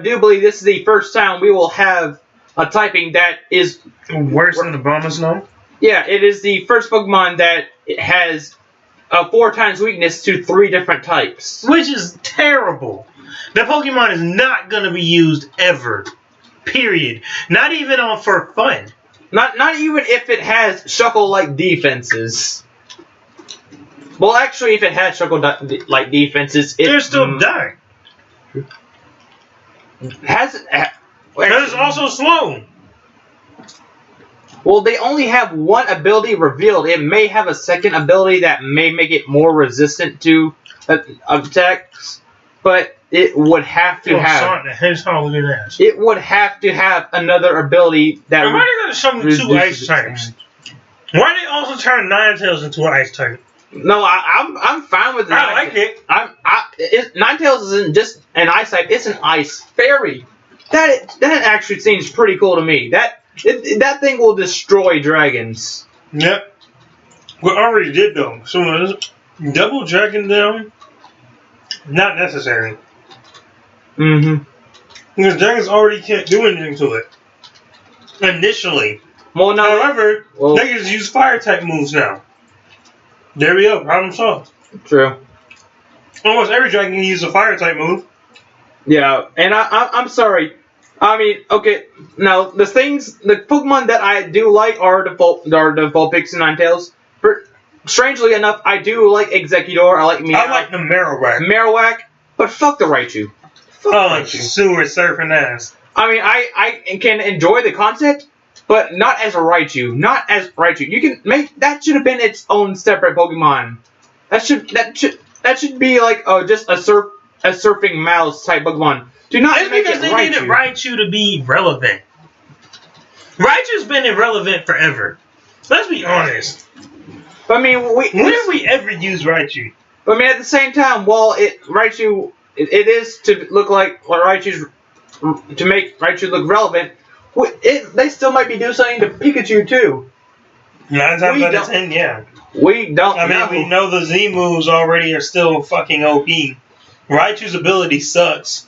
Speaker 1: do believe this is the first time we will have a typing that is
Speaker 2: worse than the Abomasnow?
Speaker 1: Yeah, it is the first Pokemon that has a 4 times weakness to 3 different types.
Speaker 2: Which is terrible. The Pokemon is not going to be used ever. Period. Not even for fun.
Speaker 1: Not even if it has Shuckle-like defenses. Well, actually, if it has Shuckle-like defenses,
Speaker 2: they're still dying. It's also slow.
Speaker 1: Well, they only have 1 ability revealed. It may have a 2nd ability that may make it more resistant to attacks, but it would have to have.
Speaker 2: Sonic the Hedgehog, look at that.
Speaker 1: It would have to have another ability that.
Speaker 2: Why they gotta show me 2 ice types? Why they also turn Ninetales into an ice type?
Speaker 1: No, I'm fine with it.
Speaker 2: I like it.
Speaker 1: Ninetales isn't just an ice type; it's an ice fairy. That actually seems pretty cool to me. That thing will destroy dragons.
Speaker 2: Yep. Well, already did though. So double dragon them, not necessary.
Speaker 1: Mm-hmm.
Speaker 2: Because dragons already can't do anything to it. Initially.
Speaker 1: Well, no.
Speaker 2: However, they can just use fire type moves now. There we go. Problem solved.
Speaker 1: True.
Speaker 2: Almost every dragon can use a fire type move.
Speaker 1: Yeah, and I'm sorry. I mean, okay, now the Pokemon that I do like are the Vulpix and Ninetales. Strangely enough, I do like Executor. I like
Speaker 2: I like the
Speaker 1: Marowak, but fuck the Raichu.
Speaker 2: Fuck sewer surfing ass.
Speaker 1: I mean, I can enjoy the concept, but not as a Raichu. Not as Raichu. You can make that should have been its own separate Pokemon. That should be like just a surfing mouse type Pokemon. Do not
Speaker 2: it's
Speaker 1: make
Speaker 2: because
Speaker 1: it
Speaker 2: they
Speaker 1: Raichu.
Speaker 2: needed Raichu to be relevant. Raichu's been irrelevant forever. Let's be honest.
Speaker 1: But I mean,
Speaker 2: when have we ever used Raichu?
Speaker 1: But I mean, at the same time, while Raichu is to look like Raichu's to make Raichu look relevant, they still might be doing something to Pikachu too.
Speaker 2: 9 times out of 10, yeah.
Speaker 1: We don't.
Speaker 2: I mean, we know the Z moves already are still fucking OP. Raichu's ability sucks.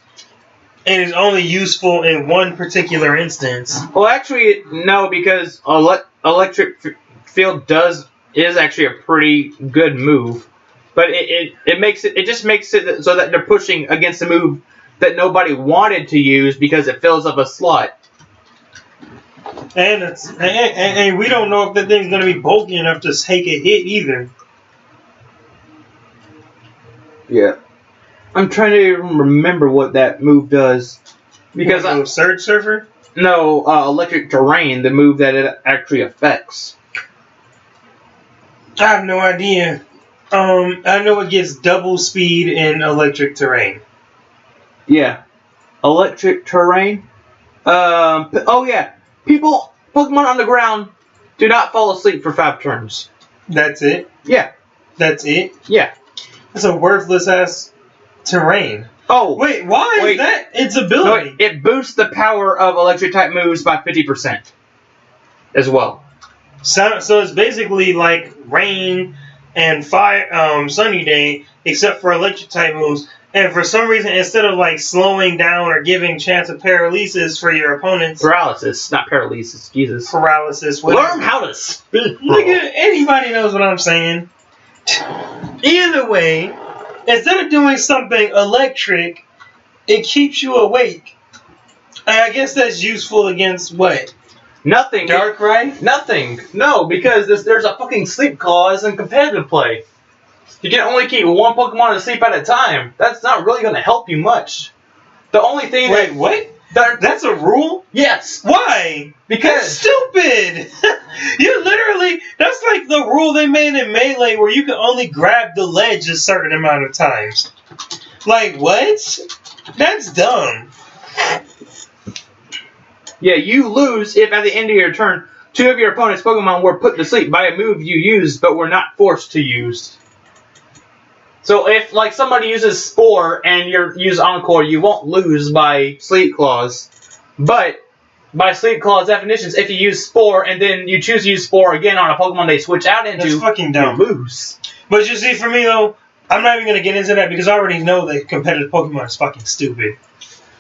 Speaker 2: And is only useful in one particular instance.
Speaker 1: Well, actually, no, because Electric Field is actually a pretty good move, but it just makes it so that they're pushing against a move that nobody wanted to use because it fills up a slot.
Speaker 2: And we don't know if that thing's going to be bulky enough to take a hit either.
Speaker 1: Yeah. I'm trying to remember what that move does. Because
Speaker 2: Surge Surfer?
Speaker 1: No, Electric Terrain, the move that it actually affects.
Speaker 2: I have no idea. I know it gets double speed in electric terrain.
Speaker 1: Yeah. Electric terrain. Oh yeah. Pokemon on the ground do not fall asleep for 5 turns.
Speaker 2: That's it?
Speaker 1: Yeah.
Speaker 2: That's it?
Speaker 1: Yeah.
Speaker 2: It's a worthless ass terrain.
Speaker 1: Oh.
Speaker 2: Wait, why is that its ability?
Speaker 1: No, it boosts the power of electric type moves by 50% as well.
Speaker 2: So it's basically like rain and fire, sunny day, except for electric type moves. And for some reason, instead of like slowing down or giving chance of paralysis for your opponents,
Speaker 1: paralysis, not paralysis. Jesus.
Speaker 2: Paralysis. Whatever.
Speaker 1: Learn how to speak.
Speaker 2: Look at anybody knows what I'm saying. Either way, instead of doing something electric, it keeps you awake. And I guess that's useful against what?
Speaker 1: Nothing.
Speaker 2: Darkrai?
Speaker 1: Nothing. No, because there's a fucking sleep clause in competitive play. You can only keep one Pokemon asleep at a time. That's not really going to help you much. The only thing
Speaker 2: Wait, what? That's a rule?
Speaker 1: Yes.
Speaker 2: Why?
Speaker 1: Because...
Speaker 2: That's stupid! You literally... That's like the rule they made in Melee where you can only grab the ledge a certain amount of times. Like, what? That's dumb.
Speaker 1: Yeah, you lose if at the end of your turn, 2 of your opponent's Pokemon were put to sleep by a move you used but were not forced to use. So if like somebody uses Spore and you use Encore, you won't lose by Sleep Clause. But by Sleep Clause definitions, if you use Spore and then you choose to use Spore again on a Pokemon they switch out into,
Speaker 2: that's fucking dumb.
Speaker 1: You lose.
Speaker 2: But you see, for me though, I'm not even going to get into that because I already know that competitive Pokemon is fucking stupid.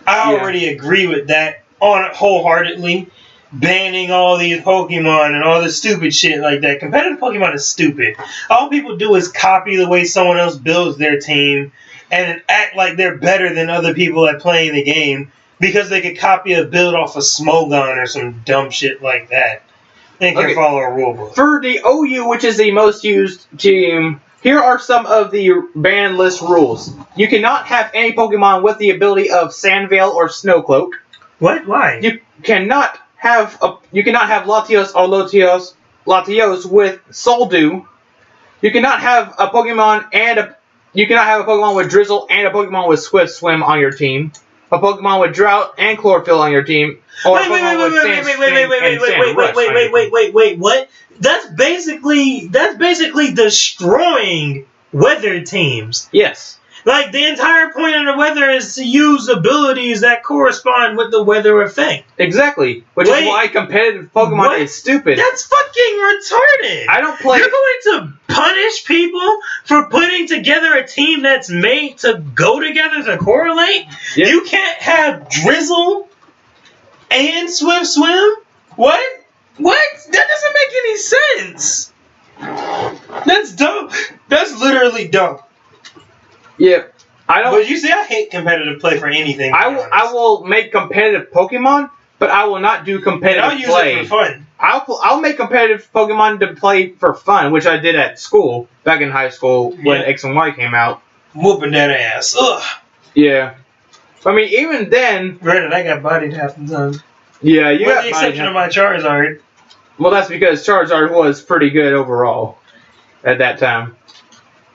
Speaker 2: I already agree with that wholeheartedly. Banning all these Pokemon and all this stupid shit like that. Competitive Pokemon is stupid. All people do is copy the way someone else builds their team and act like they're better than other people at playing the game because they could copy a build off of Smogon or some dumb shit like that. They can follow a rulebook.
Speaker 1: For the OU, which is the most used team, here are some of the ban list rules. You cannot have any Pokemon with the ability of Sandveil or Snowcloak.
Speaker 2: What? Why?
Speaker 1: You cannot have Latios or Latios with Soldew. You cannot have a Pokemon with Drizzle and a Pokemon with Swift Swim on your team. A Pokemon with Drought and Chlorophyll on your team. Or
Speaker 2: wait, what? That's basically destroying weather teams.
Speaker 1: Yes.
Speaker 2: Like, the entire point of the weather is to use abilities that correspond with the weather effect.
Speaker 1: Exactly. Which is why competitive Pokemon is stupid.
Speaker 2: That's fucking retarded.
Speaker 1: I don't play...
Speaker 2: You're going to punish people for putting together a team that's made to go together to correlate? Yep. You can't have Drizzle and Swift Swim? What? That doesn't make any sense. That's dumb. That's literally dumb.
Speaker 1: Yeah, I don't.
Speaker 2: But you see, I hate competitive play for anything.
Speaker 1: I will make competitive Pokemon, but I will not do competitive
Speaker 2: I'll use it for fun.
Speaker 1: I'll make competitive Pokemon to play for fun, which I did at school back in high school when X and Y came out.
Speaker 2: Whooping that ass. Ugh.
Speaker 1: Yeah, I mean even then.
Speaker 2: Granted, I got bodied half the time.
Speaker 1: Yeah, you got
Speaker 2: with the exception of my Charizard.
Speaker 1: Well, that's because Charizard was pretty good overall at that time.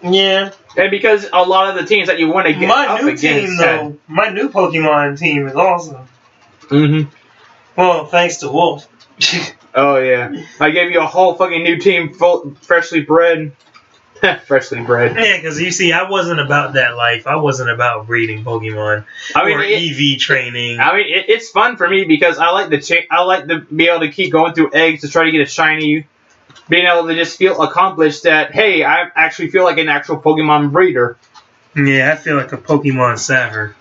Speaker 2: Yeah.
Speaker 1: And because a lot of the teams that you want to get up against...
Speaker 2: My new Pokemon team is awesome.
Speaker 1: Mm-hmm.
Speaker 2: Well, thanks to Wolf.
Speaker 1: Oh, yeah. I gave you a whole fucking new team, freshly bred. Freshly bred.
Speaker 2: Yeah, because you see, I wasn't about that life. I wasn't about breeding Pokemon or EV training.
Speaker 1: I mean, it's fun for me because I like to be able to keep going through eggs to try to get a shiny... Being able to just feel accomplished that, hey, I actually feel like an actual Pokemon breeder.
Speaker 2: Yeah, I feel like a Pokemon saver.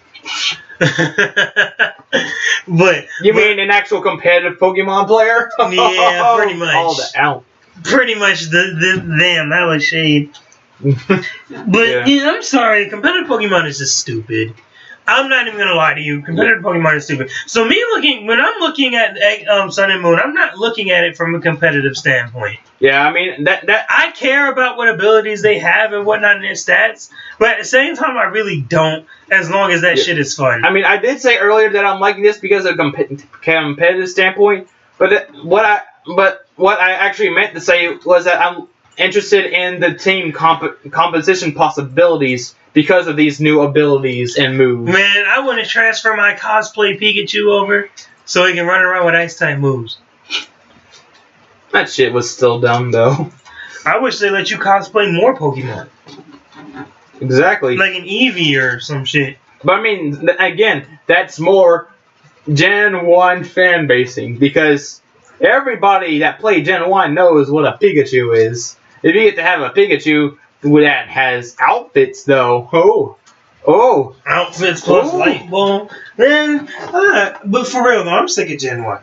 Speaker 2: But
Speaker 1: you mean an actual competitive Pokemon player?
Speaker 2: Yeah, pretty much.
Speaker 1: All the out.
Speaker 2: Pretty much damn, that was shade. But yeah, I'm sorry, competitive Pokemon is just stupid. I'm not even gonna lie to you. Competitive Pokemon is stupid. So when I'm looking at Sun and Moon, I'm not looking at it from a competitive standpoint.
Speaker 1: Yeah, I mean that
Speaker 2: I care about what abilities they have and whatnot in their stats, but at the same time, I really don't. As long as that shit is fun.
Speaker 1: I mean, I did say earlier that I'm liking this because of a competitive standpoint, but what I actually meant to say was that interested in the team composition possibilities because of these new abilities and moves.
Speaker 2: Man, I want to transfer my cosplay Pikachu over so he can run around with Ice type moves.
Speaker 1: That shit was still dumb though.
Speaker 2: I wish they let you cosplay more Pokemon.
Speaker 1: Exactly.
Speaker 2: Like an Eevee or some shit.
Speaker 1: But I mean, again, that's more Gen 1 fan basing because everybody that played Gen 1 knows what a Pikachu is. If you get to have a Pikachu that has outfits, though,
Speaker 2: outfits plus light bulb, then. But for real though, I'm sick of Gen 1.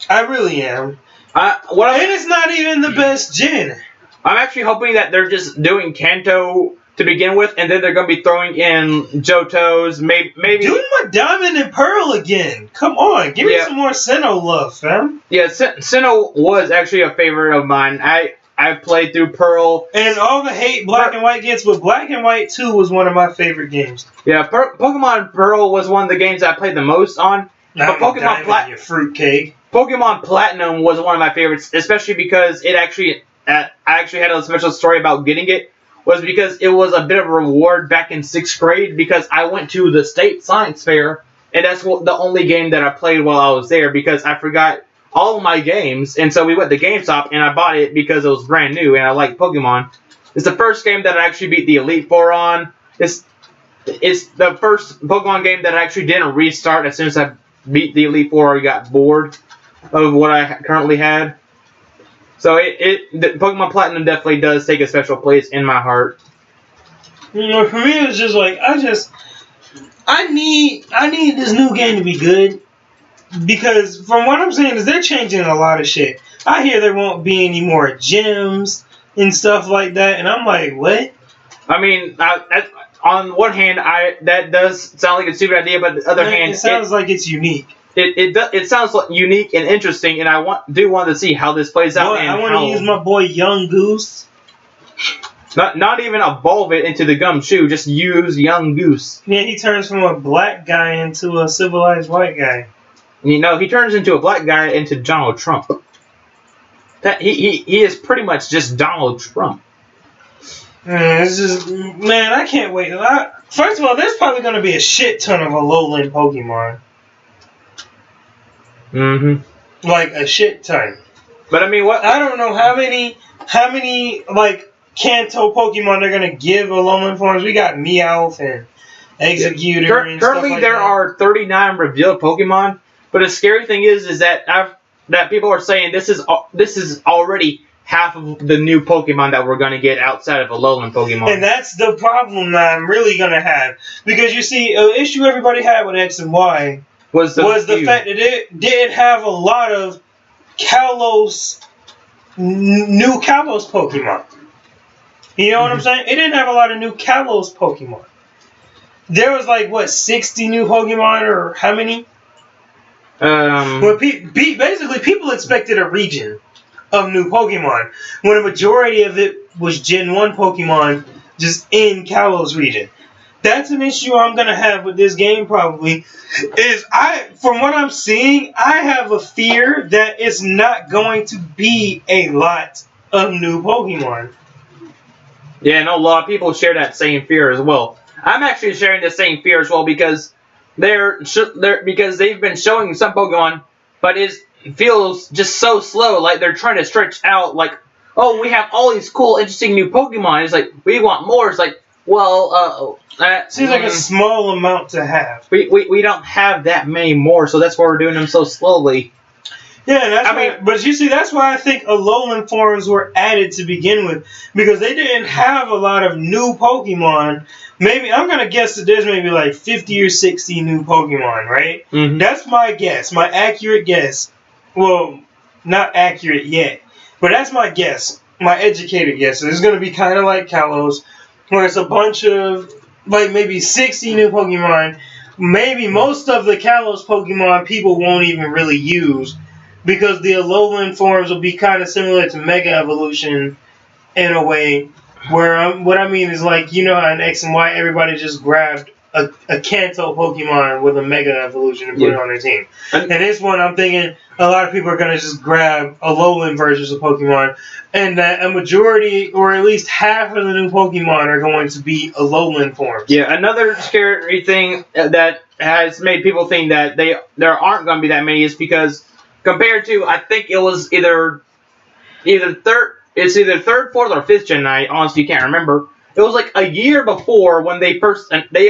Speaker 2: I really am. And it's not even the best Gen.
Speaker 1: I'm actually hoping that they're just doing Kanto to begin with, and then they're going to be throwing in Johtos, maybe.
Speaker 2: Do my Diamond and Pearl again. Come on, give me some more Sinnoh love, fam.
Speaker 1: Yeah, Sinnoh was actually a favorite of mine. I played through Pearl.
Speaker 2: And all the hate Black and White gets, but Black and White 2 was one of my favorite games.
Speaker 1: Yeah, Pokemon Pearl was one of the games I played the most on.
Speaker 2: But Pokemon Platinum, you fruitcake.
Speaker 1: Pokemon Platinum was one of my favorites, especially because it actually, I actually had a special story about getting it. Was because it was a bit of a reward back in 6th grade because I went to the state science fair and that's the only game that I played while I was there because I forgot all of my games, and so we went to GameStop and I bought it because it was brand new and I liked Pokemon. It's the first game that I actually beat the Elite Four on. It's the first Pokemon game that I actually didn't restart as soon as I beat the Elite Four or got bored of what I currently had. So Pokemon Platinum definitely does take a special place in my heart.
Speaker 2: You know, for me it's just like I need this new game to be good because from what I'm saying is they're changing a lot of shit. I hear there won't be any more gyms and stuff like that, and I'm like, what?
Speaker 1: I mean, on one hand, that does sound like a stupid idea, but on the other hand,
Speaker 2: it sounds like it's unique.
Speaker 1: It sounds unique and interesting, and I want to see how this plays out.
Speaker 2: I want to use my boy Young Goose.
Speaker 1: Not even evolve it into the Gumshoe, just use Young Goose.
Speaker 2: Yeah, he turns from a black guy into a civilized white guy.
Speaker 1: You know, he turns into a black guy into Donald Trump. He is pretty much just Donald Trump.
Speaker 2: It's just, man, I can't wait. First of all, there's probably going to be a shit ton of Alolan Pokemon.
Speaker 1: Mm-hmm.
Speaker 2: Like a shit ton.
Speaker 1: But I mean, what?
Speaker 2: I don't know how many like Kanto Pokemon they're gonna give Alolan forms. We got Meowth and Executor. And
Speaker 1: currently,
Speaker 2: stuff like
Speaker 1: there
Speaker 2: that.
Speaker 1: are 39 revealed Pokemon. But the scary thing is that people are saying this is already half of the new Pokemon that we're gonna get outside of Alolan Pokemon.
Speaker 2: And that's the problem that I'm really gonna have because you see, an issue everybody had with X and Y. Was the fact that it did have a lot of new Kalos Pokemon. You know what I'm saying? It didn't have a lot of new Kalos Pokemon. There was 60 new Pokemon or how many? But basically people expected a region of new Pokemon when a majority of it was Gen 1 Pokemon just in Kalos region. That's an issue I'm going to have with this game probably, from what I'm seeing, I have a fear that it's not going to be a lot of new Pokemon.
Speaker 1: Yeah, and a lot of people share that same fear as well. I'm actually sharing the same fear as well because because they've been showing some Pokemon, but it feels just so slow, like they're trying to stretch out, like, oh, we have all these cool, interesting new Pokemon. It's like, we want more. It's like, well,
Speaker 2: seems like a small amount to have.
Speaker 1: We don't have that many more, so that's why we're doing them so slowly.
Speaker 2: Yeah, but you see, that's why I think Alolan forms were added to begin with, because they didn't have a lot of new Pokemon. Maybe I'm gonna guess that there's maybe like 50 or 60 new Pokemon, right?
Speaker 1: Mm-hmm.
Speaker 2: That's my guess, my accurate guess. Well, not accurate yet, but that's my guess, my educated guess. So it's gonna be kind of like Kalos, where it's a bunch of like maybe 60 new Pokemon. Maybe most of the Kalos Pokemon people won't even really use, because the Alolan forms will be kind of similar to Mega Evolution in a way, where what I mean is, like, you know how in X and Y everybody just grabbed a Kanto Pokemon with a Mega Evolution and put it on their team. And this one, I'm thinking a lot of people are going to just grab Alolan versions of Pokemon, and that a majority, or at least half of the new Pokemon are going to be Alolan forms.
Speaker 1: Yeah, another scary thing that has made people think that there aren't going to be that many is because compared to, I think it was either third, fourth, or fifth gen. I honestly can't remember. It was like a year before when they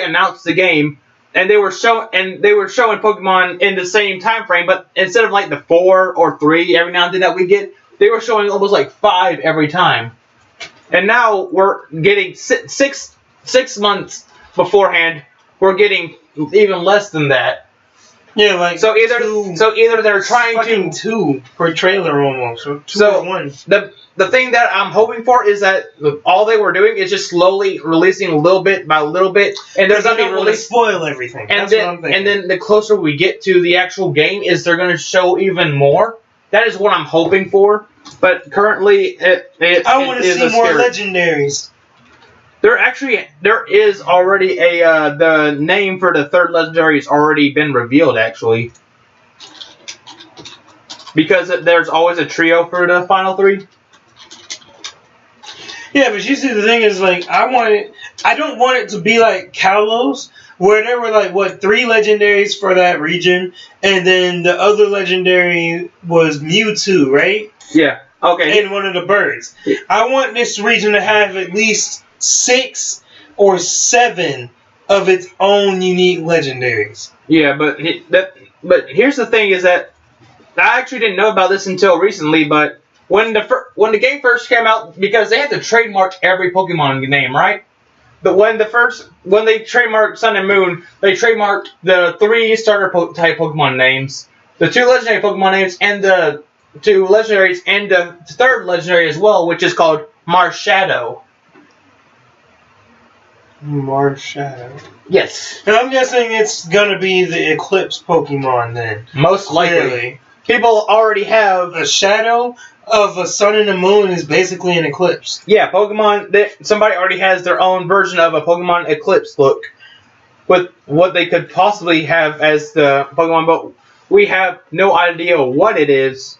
Speaker 1: announced the game, and they were showing Pokemon in the same time frame, but instead of like the 4 or 3 every now and then that we get, they were showing almost like 5 every time. And now we're getting 6 months beforehand. We're getting even less than that.
Speaker 3: Yeah, like
Speaker 1: so either they're trying to
Speaker 2: 2 per trailer almost, or 2
Speaker 1: so
Speaker 2: or 1.
Speaker 1: The thing that I'm hoping for is that all they were doing is just slowly releasing little bit by little bit, and there's
Speaker 2: They
Speaker 1: going to
Speaker 2: don't
Speaker 1: be
Speaker 2: want to spoil everything.
Speaker 1: And
Speaker 2: That's what I'm thinking.
Speaker 1: and then the closer we get to the actual game, is they're going to show even more. That is what I'm hoping for. But currently,
Speaker 2: I want to see more legendaries.
Speaker 1: There is already the name for the third legendary has already been revealed actually. Because there's always a trio for the final 3.
Speaker 2: Yeah, but you see, the thing is, like, I don't want it to be like Kalos, where there were, like, 3 legendaries for that region, and then the other legendary was Mewtwo, right?
Speaker 1: Yeah, okay.
Speaker 2: And one of the birds. I want this region to have at least 6 or 7 of its own unique legendaries.
Speaker 1: Yeah, but here's the thing is that I actually didn't know about this until recently, but when the game first came out, because they had to trademark every Pokemon name, right? But when they trademarked Sun and Moon, they trademarked the 3 starter type Pokemon names, the 2 legendary Pokemon names, and the 2 legendaries, and the 3rd legendary as well, which is called Marshadow.
Speaker 2: Marshadow.
Speaker 1: Yes.
Speaker 2: And I'm guessing it's gonna be the Eclipse Pokemon then.
Speaker 1: Most likely.
Speaker 2: Clearly.
Speaker 1: People already have
Speaker 2: a shadow of a sun and a moon is basically an eclipse.
Speaker 1: Yeah, Pokemon. Somebody already has their own version of a Pokemon Eclipse look with what they could possibly have as the Pokemon, but we have no idea what it is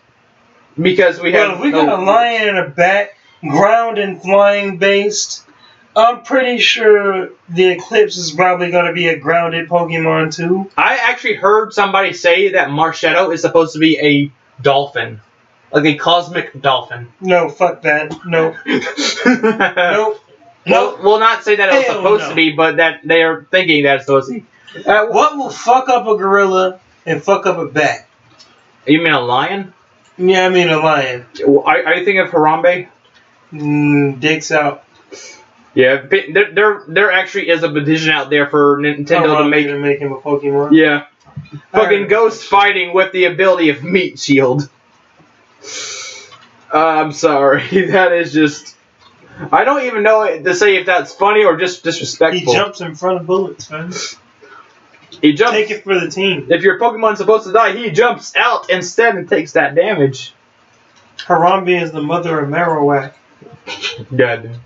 Speaker 1: because we have.
Speaker 2: Well, if we got a lion and a bat, ground and flying based, I'm pretty sure the Eclipse is probably going to be a grounded Pokemon too.
Speaker 1: I actually heard somebody say that Marshadow is supposed to be a dolphin. Like a cosmic dolphin.
Speaker 2: No, fuck that. No. Nope.
Speaker 1: Nope. We'll not say that it's supposed to be, but that they are thinking that it's supposed to be.
Speaker 2: What will fuck up a gorilla and fuck up a bat?
Speaker 1: You mean a lion?
Speaker 2: Yeah, I mean a lion.
Speaker 1: Are you thinking of Harambe?
Speaker 2: Dicks out.
Speaker 1: Yeah, there actually is a petition out there for Nintendo to make
Speaker 2: him a Pokemon.
Speaker 1: Yeah, fucking ghost fighting with the ability of Meat Shield. I'm sorry, that is just. I don't even know to say if that's funny or just disrespectful.
Speaker 2: He jumps in front of bullets, man.
Speaker 1: He jumps.
Speaker 2: Take it for the team.
Speaker 1: If your Pokemon's supposed to die, he jumps out instead and takes that damage.
Speaker 2: Harambe is the mother of Marowak.
Speaker 1: God.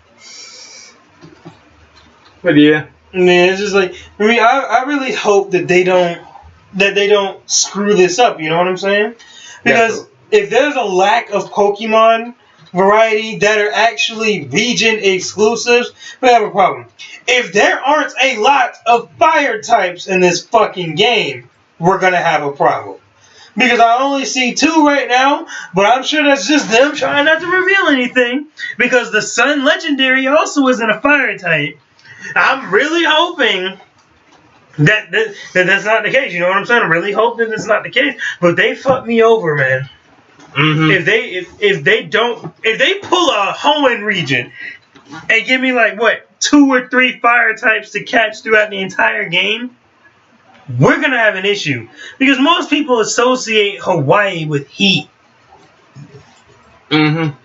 Speaker 1: But yeah.
Speaker 2: Man, it's just like I really hope that they don't screw this up. You know what I'm saying? Because if there's a lack of Pokemon variety that are actually region exclusives, we have a problem. If there aren't a lot of fire types in this fucking game, we're gonna have a problem. Because I only see 2 right now, but I'm sure that's just them trying not to reveal anything. Because the Sun Legendary also isn't a fire type. I'm really hoping that that's not the case. You know what I'm saying? I'm really hoping that's not the case. But they fucked me over, man.
Speaker 1: Mm-hmm.
Speaker 2: If they pull a Hoenn region and give me 2 or 3 fire types to catch throughout the entire game, we're gonna have an issue. Because most people associate Hawaii with heat.
Speaker 1: Mm-hmm.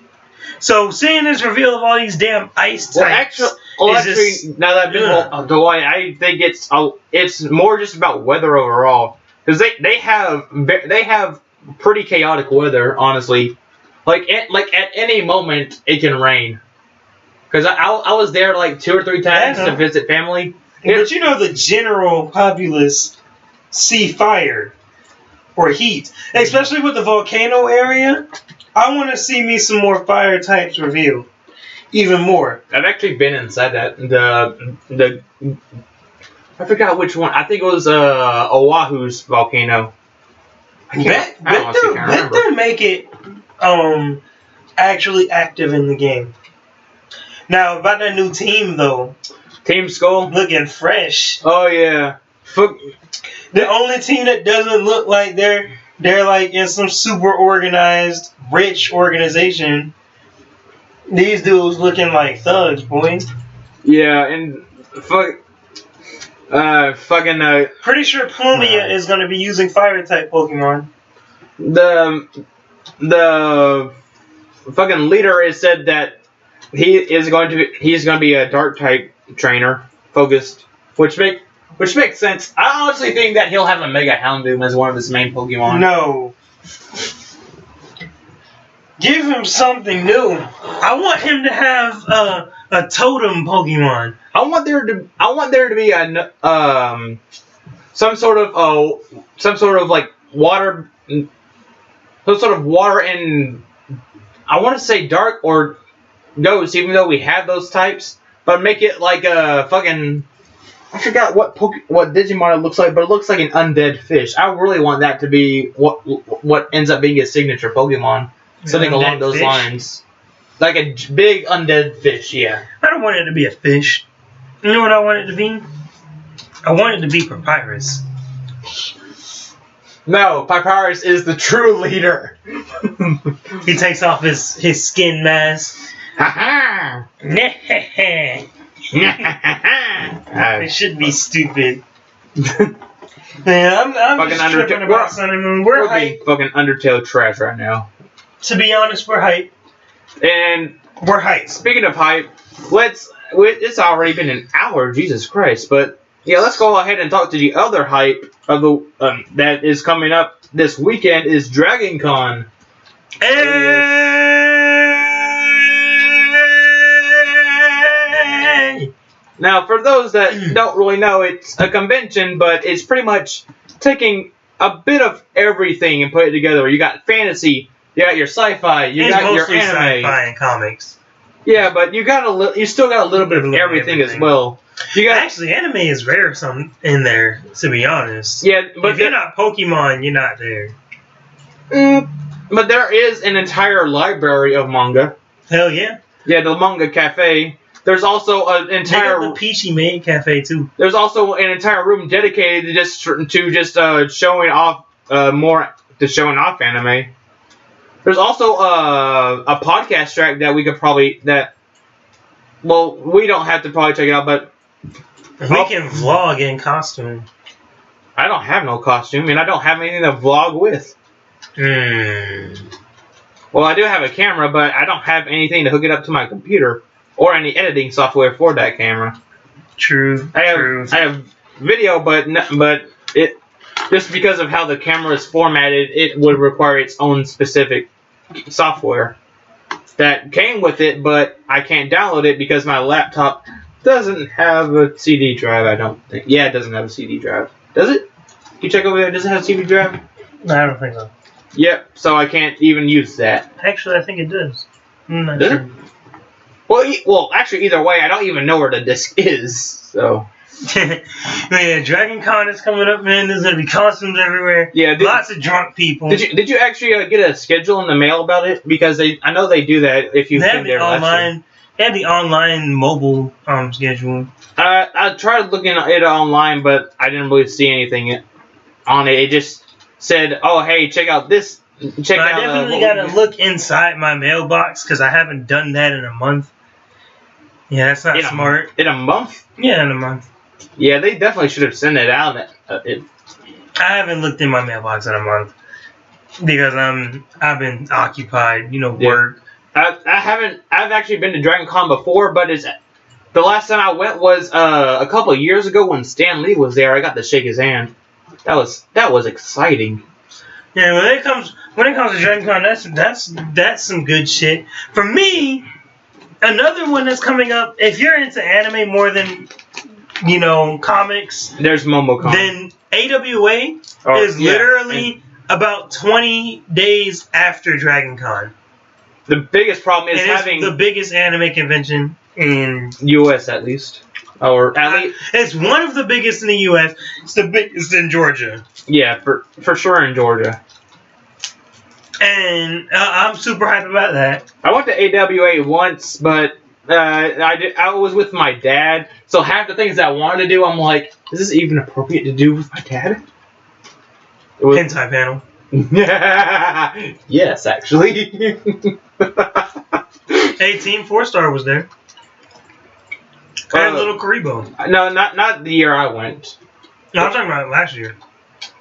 Speaker 2: So seeing this reveal of all these damn ice types,
Speaker 1: actually, now that I've been to Hawaii, I think it's more just about weather overall because they have pretty chaotic weather, honestly. Like at any moment it can rain. Because I was there 2 or 3 times to visit family,
Speaker 2: But you know the general populace see fire or heat, especially with the volcano area. I want to see me some more fire types revealed, even more.
Speaker 1: I've actually been inside that the I forgot which one. I think it was Oahu's volcano.
Speaker 2: Bet them make it actually active in the game. Now about that new team though.
Speaker 1: Team Skull
Speaker 2: looking fresh.
Speaker 1: Oh yeah.
Speaker 2: The only team that doesn't look like they're like in some super organized, rich organization. These dudes looking like thugs, boy.
Speaker 1: Yeah, and
Speaker 2: pretty sure Plumia is gonna be using fire type Pokemon.
Speaker 1: The fucking leader has said that he's going to be a dark type trainer focused, which makes sense. I honestly think that he'll have a Mega Houndoom as one of his main Pokemon.
Speaker 2: No. Give him something new. I want him to have a totem Pokemon.
Speaker 1: I want there to be a some sort of like water, some sort of water and I want to say dark or ghost, even though we have those types, but make it like a fucking. I forgot what Digimon it looks like, but it looks like an undead fish. I really want that to be what ends up being his signature Pokemon. Something along those lines. Like a big undead fish, yeah.
Speaker 2: I don't want it to be a fish. You know what I want it to be? I want it to be Papyrus.
Speaker 1: No, Papyrus is the true leader.
Speaker 2: He takes off his skin mask.
Speaker 1: Ha
Speaker 2: It should be stupid. Man, I'm
Speaker 1: fucking
Speaker 2: just tripping about Sun and Moon. We're hype.
Speaker 1: Fucking Undertale trash right now.
Speaker 2: To be honest, we're hype.
Speaker 1: And
Speaker 2: we're hype.
Speaker 1: Speaking of hype, it's already been an hour, Jesus Christ. But yeah, let's go ahead and talk to the other hype of the that is coming up this weekend is DragonCon. Now, for those that don't really know, it's a convention, but it's pretty much taking a bit of everything and put it together. You got fantasy, you got your sci-fi, you got your anime,
Speaker 2: sci-fi and comics.
Speaker 1: Yeah, but you still got a little bit of everything as well.
Speaker 2: Actually, anime is rare some in there, to be honest.
Speaker 1: Yeah, but
Speaker 2: if you're not Pokemon, you're not there.
Speaker 1: But there is an entire library of manga.
Speaker 2: Hell yeah.
Speaker 1: Yeah, the manga cafe. There's also an entire
Speaker 2: the Peachy Maid Cafe too.
Speaker 1: There's also an entire room dedicated to just showing off showing off anime. There's also a podcast track that we could probably we don't have to probably check it out, but
Speaker 2: we can vlog in costume.
Speaker 1: I don't have no costume, and I don't have anything to vlog with. Well, I do have a camera, but I don't have anything to hook it up to my computer or any editing software for that camera.
Speaker 2: True.
Speaker 1: I have video, but it just because of how the camera is formatted, it would require its own specific software that came with it, but I can't download it because my laptop doesn't have a CD drive. I don't think. Yeah, it doesn't have a CD drive. Does it? Can you check over there? Does it have a CD drive?
Speaker 2: No, I don't think so.
Speaker 1: Yep. So I can't even use that.
Speaker 2: Actually, I think it does. I'm not
Speaker 1: does
Speaker 2: sure.
Speaker 1: It? Well, actually, either way, I don't even know where the disc is. So.
Speaker 2: Yeah, DragonCon is coming up, man. There's gonna be costumes everywhere.
Speaker 1: Yeah,
Speaker 2: lots of drunk people.
Speaker 1: Did you actually get a schedule in the mail about it? Because I know they do that if you've been there last year.
Speaker 2: They have the online mobile schedule.
Speaker 1: I tried looking at it online, but I didn't really see anything on it. It just said, "Oh, hey, check out this." I
Speaker 2: definitely gotta look inside my mailbox because I haven't done that in a month. Yeah, that's not smart.
Speaker 1: In a month?
Speaker 2: Yeah, in a month.
Speaker 1: Yeah, they definitely should have sent it out.
Speaker 2: I haven't looked in my mailbox in a month because I've been occupied, work.
Speaker 1: I haven't. I've actually been to DragonCon before, but the last time I went was a couple of years ago when Stan Lee was there. I got to shake his hand. That was exciting.
Speaker 2: Yeah, when it comes to DragonCon, that's some good shit. For me, another one that's coming up. If you're into anime more than comics,
Speaker 1: There's MomoCon.
Speaker 2: then AWA is literally about 20 days after DragonCon.
Speaker 1: The biggest problem is having
Speaker 2: the biggest anime convention in
Speaker 1: U.S. at least, or at least
Speaker 2: it's one of the biggest in the U.S. It's the biggest in Georgia.
Speaker 1: Yeah, for sure in Georgia.
Speaker 2: And I'm super hyped about that.
Speaker 1: I went to AWA once, but I was with my dad, so half the things that I wanted to do, I'm like, is this even appropriate to do with my dad?
Speaker 2: Hentai panel.
Speaker 1: Yes, actually.
Speaker 2: 18 4-star was there. And Little Karibo.
Speaker 1: No, not the year I went.
Speaker 2: No, I'm talking about last year.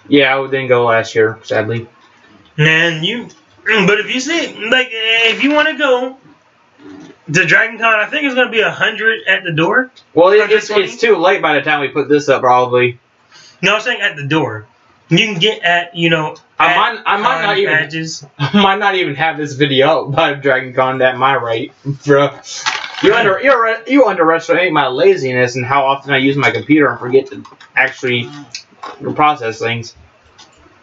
Speaker 1: Yeah, I didn't go last year, sadly.
Speaker 2: But if you see, if you want to go to DragonCon, I think it's going to be 100 at the door.
Speaker 1: Well, it's too late by the time we put this up, probably.
Speaker 2: No, I'm saying at the door. You can get at,
Speaker 1: I might not even have this video up by DragonCon at my rate, bro. You underestimate my laziness and how often I use my computer and forget to actually process things.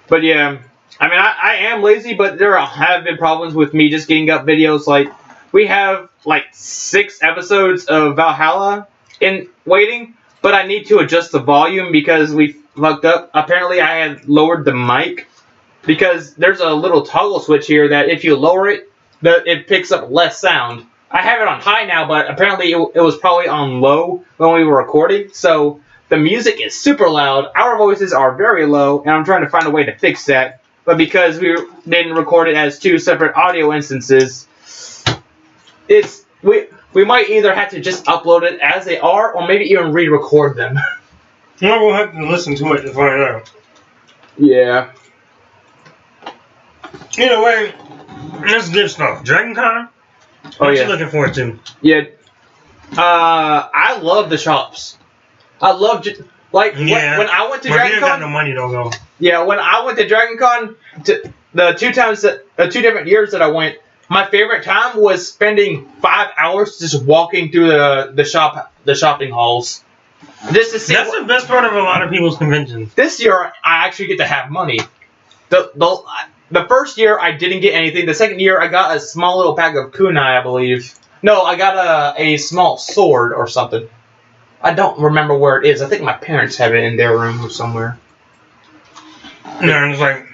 Speaker 1: But yeah, I am lazy, but there have been problems with me just getting up videos. Like, we have 6 episodes of Valhalla in waiting, but I need to adjust the volume because we fucked up. Apparently, I had lowered the mic because there's a little toggle switch here that if you lower it, it picks up less sound. I have it on high now, but apparently it was probably on low when we were recording. So the music is super loud. Our voices are very low, and I'm trying to find a way to fix that. But because we didn't record it as 2 separate audio instances, we might either have to just upload it as they are, or maybe even re-record them.
Speaker 2: We'll have to listen to it to find out.
Speaker 1: Yeah.
Speaker 2: Either way, that's good stuff. DragonCon? What you looking forward to?
Speaker 1: Yeah. I love the shops. I love when I went to DragonCon.
Speaker 2: You got no money, don't go.
Speaker 1: Yeah, when I went to DragonCon, the 2 different years that I went, my favorite time was spending 5 hours just walking through the shopping halls. Just to see.
Speaker 2: That's the best part of a lot of people's conventions. This
Speaker 1: year, I actually get to have money. The first year, I didn't get anything. The second year, I got a small little pack of kunai, I believe. No, I got a small sword or something. I don't remember where it is. I think my parents have it in their room or somewhere.
Speaker 2: No, it's like,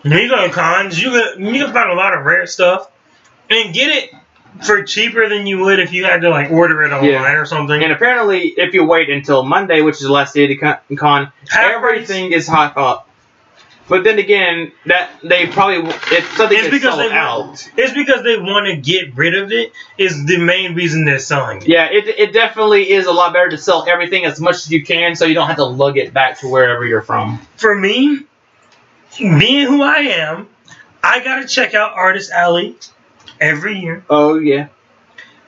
Speaker 2: when you go to cons, you can find a lot of rare stuff and get it for cheaper than you would if you had to order it online or something.
Speaker 1: And apparently, if you wait until Monday, which is the last day of the con, everything is hot up. But then again, that they probably it's something that's sold out.
Speaker 2: It's because they want to get rid of it. Is the main reason they're selling it.
Speaker 1: Yeah, it definitely is a lot better to sell everything as much as you can, so you don't have to lug it back to wherever you're from.
Speaker 2: For me, being who I am, I gotta check out Artist Alley every year.
Speaker 1: Oh yeah.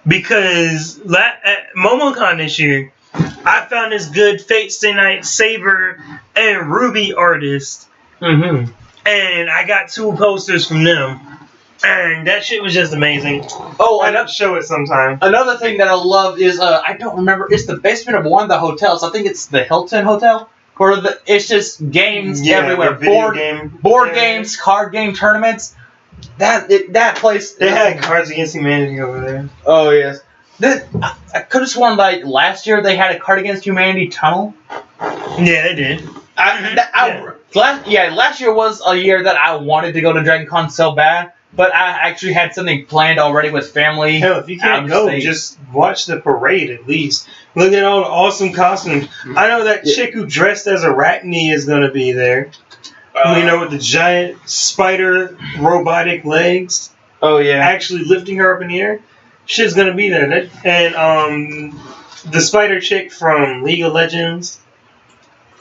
Speaker 2: Because at MomoCon this year, I found this good Fate Stay Night Saber and Ruby artist.
Speaker 1: Mm-hmm.
Speaker 2: And I got 2 posters from them. And that shit was just amazing.
Speaker 1: Oh,
Speaker 2: I'll show it sometime.
Speaker 1: Another thing that I love is, I don't remember, it's the basement of one of the hotels. I think it's the Hilton Hotel. Where it's just games everywhere. Board games, card game tournaments. That place.
Speaker 2: They had Cards Against Humanity over there.
Speaker 1: Oh, yes. I could have sworn, last year they had a Card Against Humanity tunnel.
Speaker 2: Yeah, they did.
Speaker 1: Last year was a year that I wanted to go to DragonCon so bad, but I actually had something planned already with family.
Speaker 2: Hell, if you can't go, just watch the parade at least. Look at all the awesome costumes. I know that chick who dressed as Arachne is going to be there. With the giant spider robotic legs.
Speaker 1: Oh, yeah.
Speaker 2: Actually lifting her up in the air. Shit's going to be there. And the spider chick from League of Legends.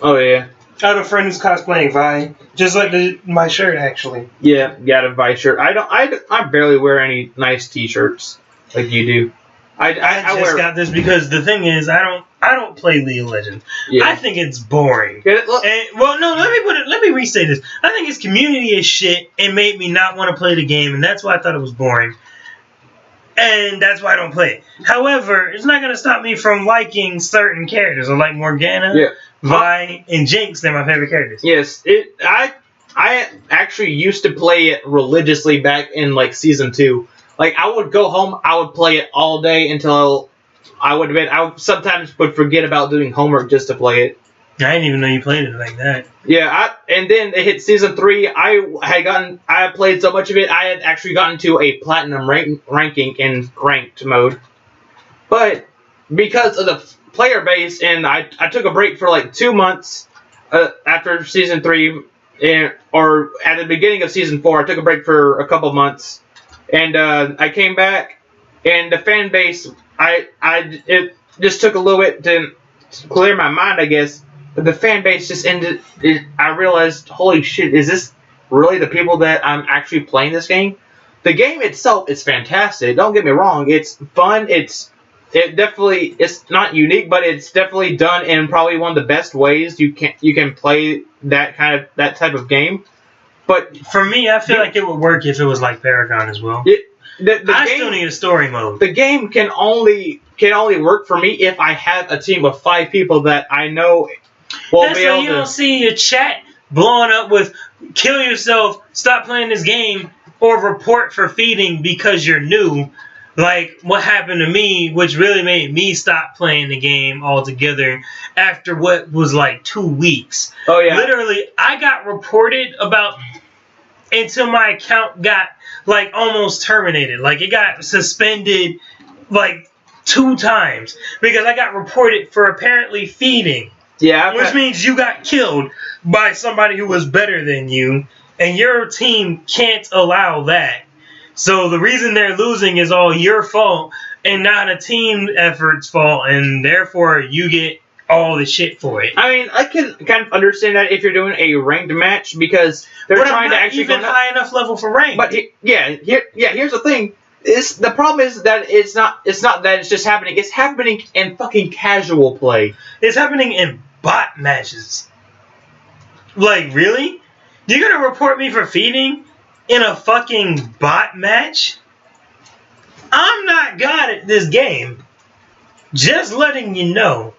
Speaker 1: Oh, yeah.
Speaker 2: I have a friend who's cosplaying Vi, just like my shirt, actually.
Speaker 1: Yeah, got a Vi shirt. I barely wear any nice T-shirts like you do.
Speaker 2: I just got this because the thing is, I don't play League of Legends. Yeah. I think it's boring. Let me restate this. I think its community is shit and made me not want to play the game, and that's why I thought it was boring. and that's why I don't play it. However, it's not gonna stop me from liking certain characters. I like Morgana, Vi, and Jinx. They're my favorite characters.
Speaker 1: Yes, I actually used to play it religiously back in like season 2. Like I would go home, I would play it all day until I would sometimes would forget about doing homework just to play it.
Speaker 2: I didn't even know you played it like that.
Speaker 1: Yeah, and then it hit season 3. I had played so much of it, I had actually gotten to a platinum ranking in ranked mode. But because of the player base, and I took a break for like 2 months after season 3, or at the beginning of season 4, I took a break for a couple months, and I came back, and the fan base, it just took a little bit to clear my mind, I guess. But the fan base just ended. I realized, holy shit, is this really the people that I'm actually playing this game? The game itself is fantastic. Don't get me wrong. It's fun. It's not unique, but it's definitely done in probably one of the best ways you can play that type of game. But
Speaker 2: for me, I feel like it would work if it was like Paragon as well. I still need a story mode.
Speaker 1: The game can only work for me if I have a team of 5 people that I know.
Speaker 2: That's why you don't see your chat blowing up with "kill yourself, stop playing this game," or "report for feeding because you're new." Like what happened to me, which really made me stop playing the game altogether after what was like 2 weeks.
Speaker 1: Oh yeah.
Speaker 2: Literally, I got reported about until my account got like almost terminated. Like it got suspended like 2 times because I got reported for apparently feeding.
Speaker 1: Yeah.
Speaker 2: Which means you got killed by somebody who was better than you, and your team can't allow that. So the reason they're losing is all your fault and not a team effort's fault, and therefore you get all the shit for it.
Speaker 1: I mean, I can kind of understand that if you're doing a ranked match because they're trying to actually
Speaker 2: even high enough level for ranked.
Speaker 1: But here's the thing. The problem is that it's not that it's just happening. It's happening in fucking casual play.
Speaker 2: It's happening in bot matches. Like, really? You're gonna report me for feeding in a fucking bot match? I'm not god at this game. Just letting you know.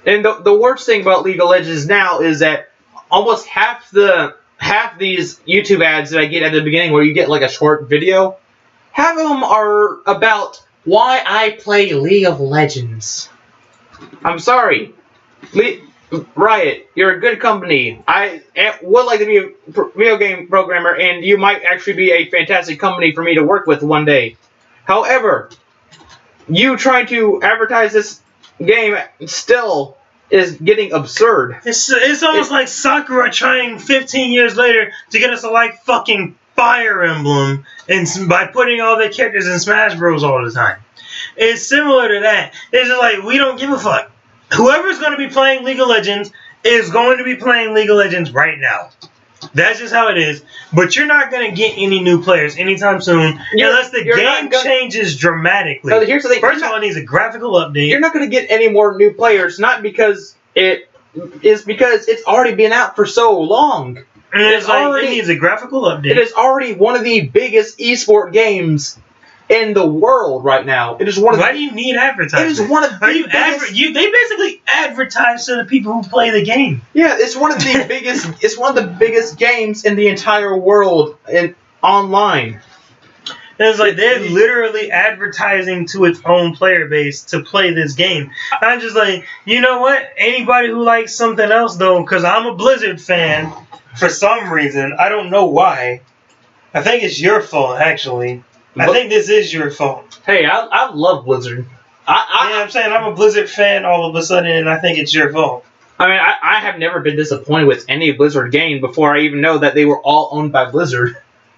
Speaker 1: And the worst thing about League of Legends now is that almost half these YouTube ads that I get at the beginning, where you get like a short video, half of them are about why I play League of Legends. I'm sorry, Riot, you're a good company. I would like to be a video game programmer, and you might actually be a fantastic company for me to work with one day. However, you trying to advertise this game still is getting absurd.
Speaker 2: It's almost like Sakura trying 15 years later to get us to like fucking Fire Emblem and by putting all their characters in Smash Bros. All the time. It's similar to that. It's just like, we don't give a fuck. Whoever's going to be playing League of Legends is going to be playing League of Legends right now. That's just how it is. But you're not going to get any new players anytime soon unless the game changes dramatically.
Speaker 1: No, here's the thing.
Speaker 2: First of all, it needs a graphical update.
Speaker 1: You're not going to get any more new players, not because it's already been out for so long.
Speaker 2: And it needs a graphical update.
Speaker 1: It is already one of the biggest esport games in the world right now. It is one of.
Speaker 2: Why do you need advertising?
Speaker 1: It is one of the biggest.
Speaker 2: They basically advertise to the people who play the game.
Speaker 1: Yeah, it's one of the biggest. It's one of the biggest games in the entire world online.
Speaker 2: It's like they're literally advertising to its own player base to play this game. I'm just like, you know what? Anybody who likes something else, though, because I'm a Blizzard fan for some reason. I don't know why. I think it's your fault, actually. I think this is your fault.
Speaker 1: Hey, I love Blizzard.
Speaker 2: I'm saying I'm a Blizzard fan all of a sudden, and I think it's your fault.
Speaker 1: I mean, I have never been disappointed with any Blizzard game before I even know that they were all owned by Blizzard.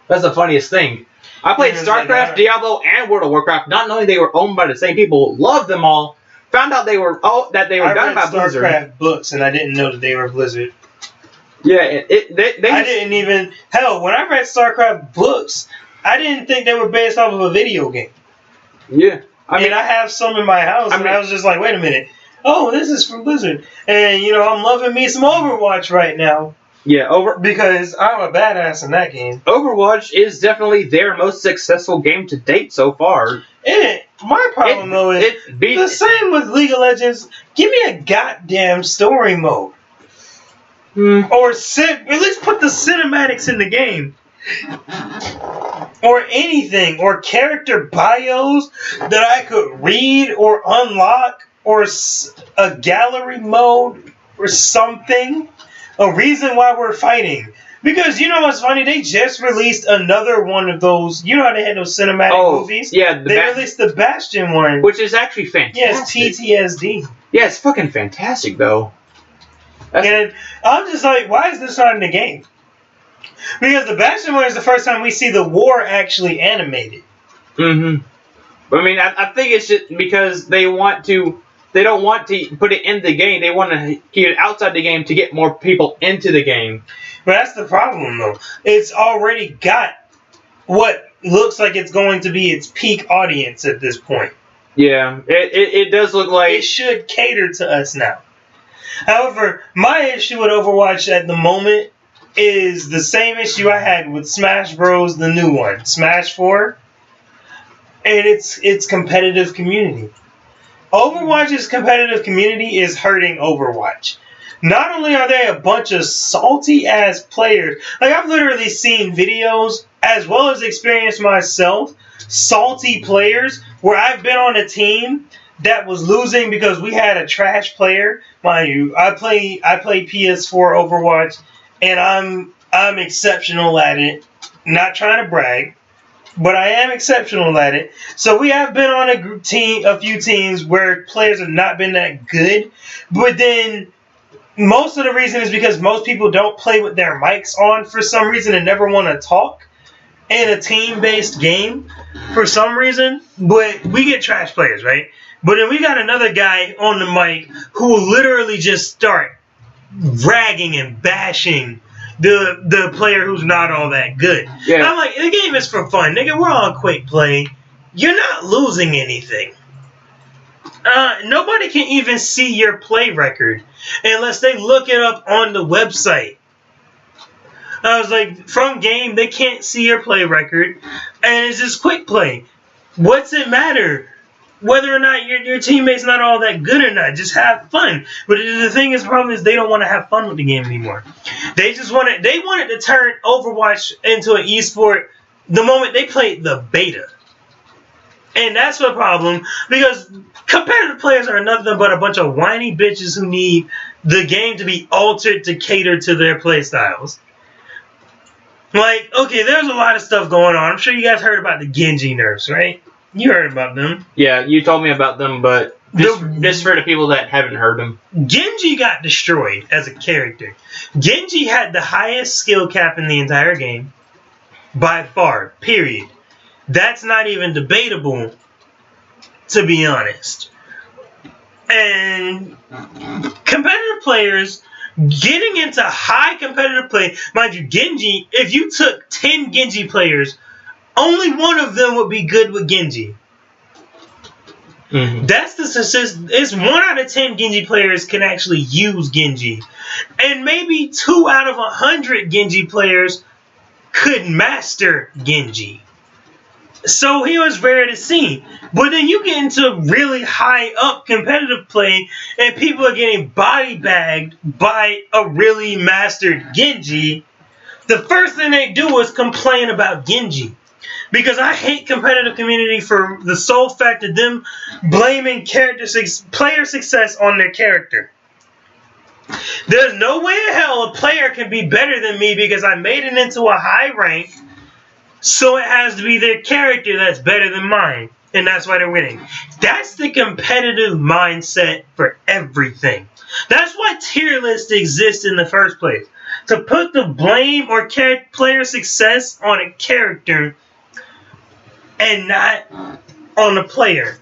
Speaker 1: That's the funniest thing. I played StarCraft, Diablo, and World of Warcraft, not knowing they were owned by the same people. Loved them all. Found out they were done by Blizzard.
Speaker 2: I read StarCraft books, and I didn't know that they were Blizzard.
Speaker 1: Yeah,
Speaker 2: I didn't even... Hell, when I read StarCraft books, I didn't think they were based off of a video game.
Speaker 1: Yeah. I
Speaker 2: have some in my house, and I was just like, wait a minute. Oh, this is from Blizzard. And, I'm loving me some Overwatch right now.
Speaker 1: Yeah,
Speaker 2: because I'm a badass in that game.
Speaker 1: Overwatch is definitely their most successful game to date so far.
Speaker 2: My problem though is the same with League of Legends. Give me a goddamn story mode. Or at least put the cinematics in the game. Or anything. Or character bios that I could read or unlock. Or a gallery mode. Or something. A reason why we're fighting. Because you know what's funny? They just released another one of those. You know how they had those cinematic movies?
Speaker 1: Yeah,
Speaker 2: they released the Bastion one.
Speaker 1: Which is actually fantastic.
Speaker 2: Yes, PTSD.
Speaker 1: Yeah, it's fucking fantastic, though.
Speaker 2: And I'm just like, why is this not in the game? Because the Bastion one is the first time we see the war actually animated.
Speaker 1: Mm-hmm. I mean, I think it's just because they don't want to put it in the game. They want to keep it outside the game to get more people into the game.
Speaker 2: But that's the problem, though. It's already got what looks like it's going to be its peak audience at this point.
Speaker 1: Yeah, it does look like...
Speaker 2: It should cater to us now. However, my issue with Overwatch at the moment is the same issue I had with Smash Bros. The new one, Smash 4, and its competitive community. Overwatch's competitive community is hurting Overwatch. Not only are they a bunch of salty-ass players, like I've literally seen videos, as well as experienced myself, salty players, where I've been on a team that was losing because we had a trash player. Mind you, I play PS4 Overwatch, and I'm exceptional at it. Not trying to brag, but I am exceptional at it. So we have been on a few teams where players have not been that good, but then most of the reason is because most people don't play with their mics on for some reason and never want to talk in a team-based game for some reason. But we get trash players, right? But then we got another guy on the mic who will literally just start ragging and bashing the player who's not all that good. Yeah. I'm like, the game is for fun. Nigga, we're on quick play. You're not losing anything. Nobody can even see your play record unless they look it up on the website. I was like, from game, they can't see your play record, and it's just quick play. What's it matter? Whether or not your teammate's not all that good or not, just have fun. But the problem is they don't want to have fun with the game anymore. They wanted to turn Overwatch into an esport the moment they played the beta. And that's the problem, because competitive players are nothing but a bunch of whiny bitches who need the game to be altered to cater to their play styles. Like, okay, there's a lot of stuff going on. I'm sure you guys heard about the Genji nerfs, right? You heard about them.
Speaker 1: Yeah, you told me about them, but just for the people that haven't heard them.
Speaker 2: Genji got destroyed as a character. Genji had the highest skill cap in the entire game. By far, period. That's not even debatable, to be honest. And competitive players getting into high competitive play, mind you, Genji, if you took 10 Genji players, only one of them would be good with Genji. Mm-hmm. That's the success. It's 1 out of 10 Genji players can actually use Genji. And maybe 2 out of 100 Genji players could master Genji. So he was rare to see. But then you get into really high up competitive play and people are getting body bagged by a really mastered Genji. The first thing they do is complain about Genji. Because I hate competitive community for the sole fact of them blaming player success on their character. There's no way in hell a player can be better than me because I made it into a high rank. So it has to be their character that's better than mine. And that's why they're winning. That's the competitive mindset for everything. That's why tier lists exist in the first place. To put the blame or player success on a character and not on the player.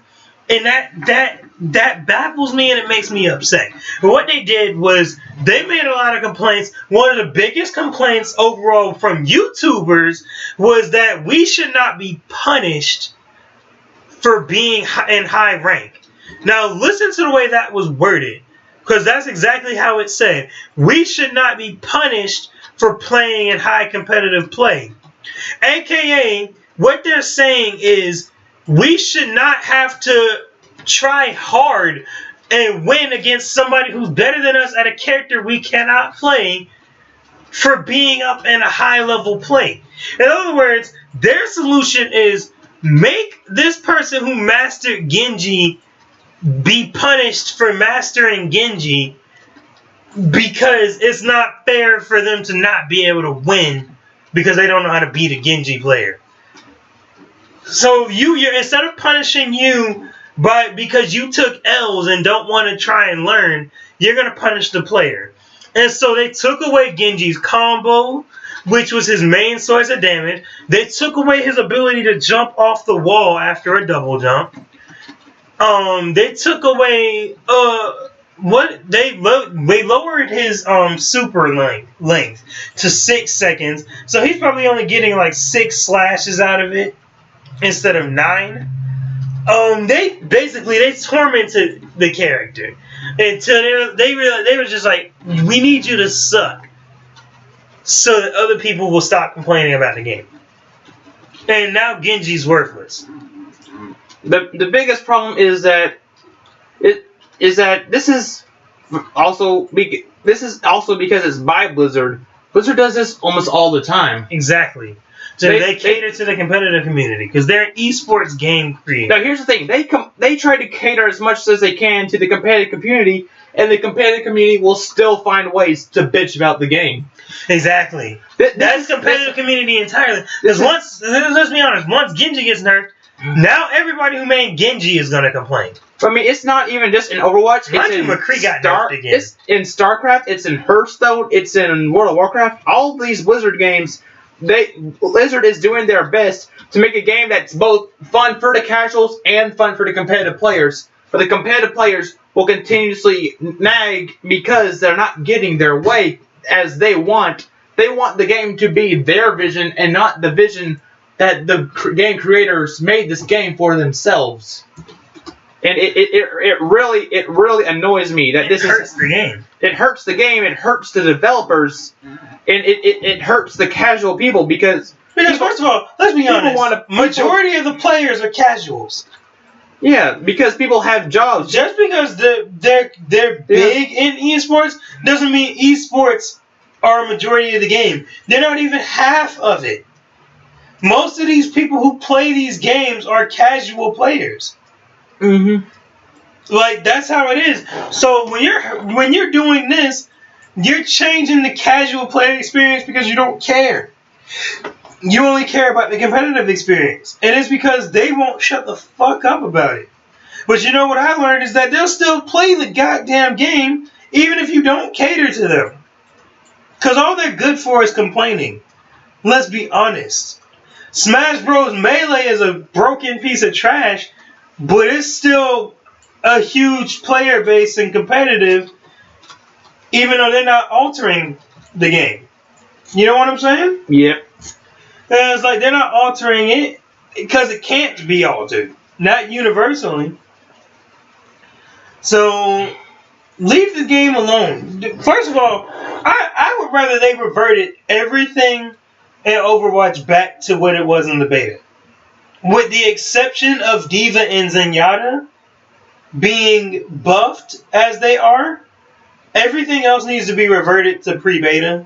Speaker 2: And that baffles me and it makes me upset. But what they did was they made a lot of complaints. One of the biggest complaints overall from YouTubers was that we should not be punished for being in high rank. Now listen to the way that was worded. Because that's exactly how it's said. We should not be punished for playing in high competitive play. AKA, what they're saying is we should not have to try hard and win against somebody who's better than us at a character we cannot play for being up in a high level play. In other words, their solution is make this person who mastered Genji be punished for mastering Genji, because it's not fair for them to not be able to win because they don't know how to beat a Genji player. So you're instead of punishing you because you took L's and don't want to try and learn, you're gonna punish the player. And so they took away Genji's combo, which was his main source of damage. They took away his ability to jump off the wall after a double jump. They took away they lowered his super length to 6 seconds, so he's probably only getting like 6 slashes out of it instead of 9. They tormented the character until they were just like, we need you to suck so that other people will stop complaining about the game. And now Genji's worthless.
Speaker 1: The biggest problem is that this is also because it's by Blizzard. Blizzard does this almost all the time.
Speaker 2: Exactly. So they cater to the competitive community because they're an esports game creator.
Speaker 1: Now here's the thing: they try to cater as much as they can to the competitive community, and the competitive community will still find ways to bitch about the game.
Speaker 2: Exactly. That's competitive community entirely. Because let's be honest, once Genji gets nerfed, now everybody who made Genji is going to complain.
Speaker 1: I mean, it's not even just in Overwatch. It's in
Speaker 2: McCree got nerfed again.
Speaker 1: It's in StarCraft. It's in Hearthstone. It's in World of Warcraft. All these Blizzard games, Blizzard is doing their best to make a game that's both fun for the casuals and fun for the competitive players. But the competitive players will continuously nag because they're not getting their way as they want. They want the game to be their vision and not the vision that the game creators made this game for themselves. And it really annoys me that this
Speaker 2: hurts the game.
Speaker 1: It hurts the game. It hurts the developers, and it hurts the casual people because
Speaker 2: first of all, let's be honest. Majority of the players are casuals.
Speaker 1: Yeah, because people have jobs.
Speaker 2: Just because they're big in esports doesn't mean esports are a majority of the game. They're not even half of it. Most of these people who play these games are casual players.
Speaker 1: Mm-hmm.
Speaker 2: Like, that's how it is. So when you're doing this, you're changing the casual player experience because you don't care. You only care about the competitive experience. And it's because they won't shut the fuck up about it. But you know what I learned is that they'll still play the goddamn game even if you don't cater to them. Because all they're good for is complaining. Let's be honest. Smash Bros. Melee is a broken piece of trash, but it's still a huge player base and competitive, even though they're not altering the game. You know what I'm saying?
Speaker 1: Yep.
Speaker 2: And it's like they're not altering it because it can't be altered. Not universally. So, leave the game alone. First of all, I would rather they reverted everything in Overwatch back to what it was in the beta. With the exception of Diva and Zenyatta being buffed as they are, everything else needs to be reverted to pre-beta.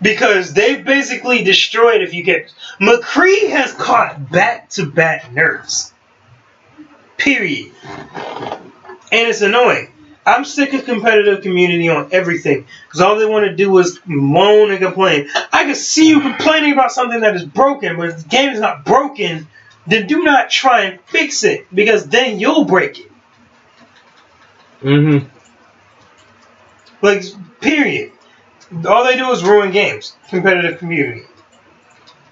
Speaker 2: Because they've basically destroyed a few characters. McCree has caught back-to-back nerfs. Period. And it's annoying. I'm sick of competitive community on everything. Because all they want to do is moan and complain. I can see you complaining about something that is broken, but if the game is not broken, then do not try and fix it. Because then you'll break it.
Speaker 1: Mm-hmm.
Speaker 2: Like, period. All they do is ruin games. Competitive community.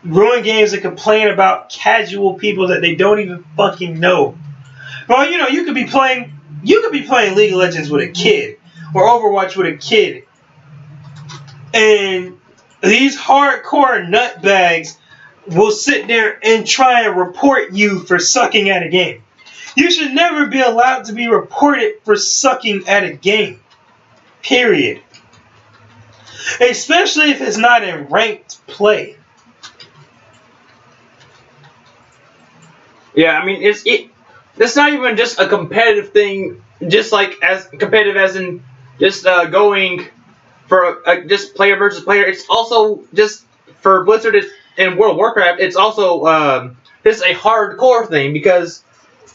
Speaker 2: Ruin games and complain about casual people that they don't even fucking know. Well, you know, you could be playing League of Legends with a kid or Overwatch with a kid, and these hardcore nutbags will sit there and try and report you for sucking at a game. You should never be allowed to be reported for sucking at a game. Period. Especially if it's not in ranked play.
Speaker 1: Yeah, I mean it's not even just a competitive thing, just like as competitive as in just going for just player versus player. It's also just for Blizzard in World of Warcraft. It's also just a hardcore thing because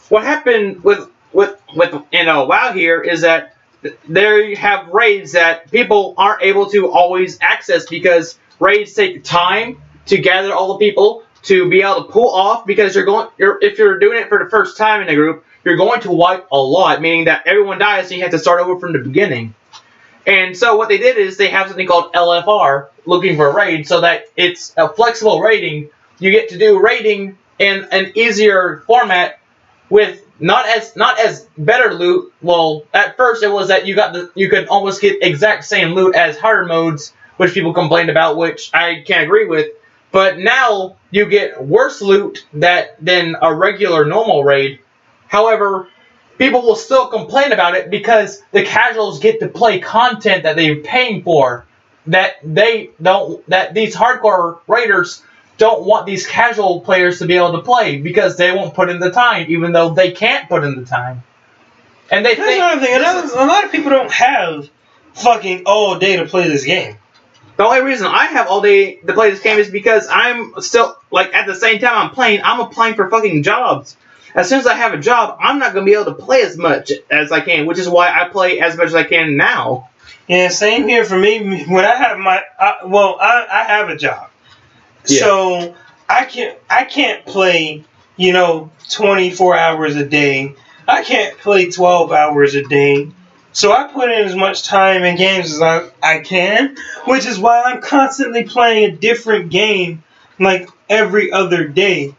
Speaker 1: what happened with WoW here is that there you have raids that people aren't able to always access because raids take time to gather all the people to be able to pull off because if you're doing it for the first time in a group, you're going to wipe a lot, meaning that everyone dies and you have to start over from the beginning. And so what they did is they have something called LFR, looking for a raid, so that it's a flexible raiding. You get to do raiding in an easier format with not as better loot. Well, at first it was that you could almost get exact same loot as harder modes, which people complained about, which I can't agree with. But now you get worse loot than a regular normal raid. However, people will still complain about it because the casuals get to play content that they're paying for. That these hardcore raiders don't want these casual players to be able to play because they won't put in the time, even though they can't put in the time. And they think
Speaker 2: another thing. A lot of people don't have fucking all day to play this game.
Speaker 1: The only reason I have all day to play this game is because I'm still, like, at the same time I'm applying for fucking jobs. As soon as I have a job, I'm not going to be able to play as much as I can, which is why I play as much as I can now.
Speaker 2: Yeah, same here for me. When I have I have a job. Yeah. So I can't play, 24 hours a day. I can't play 12 hours a day. So I put in as much time in games as I can, which is why I'm constantly playing a different game like every other day.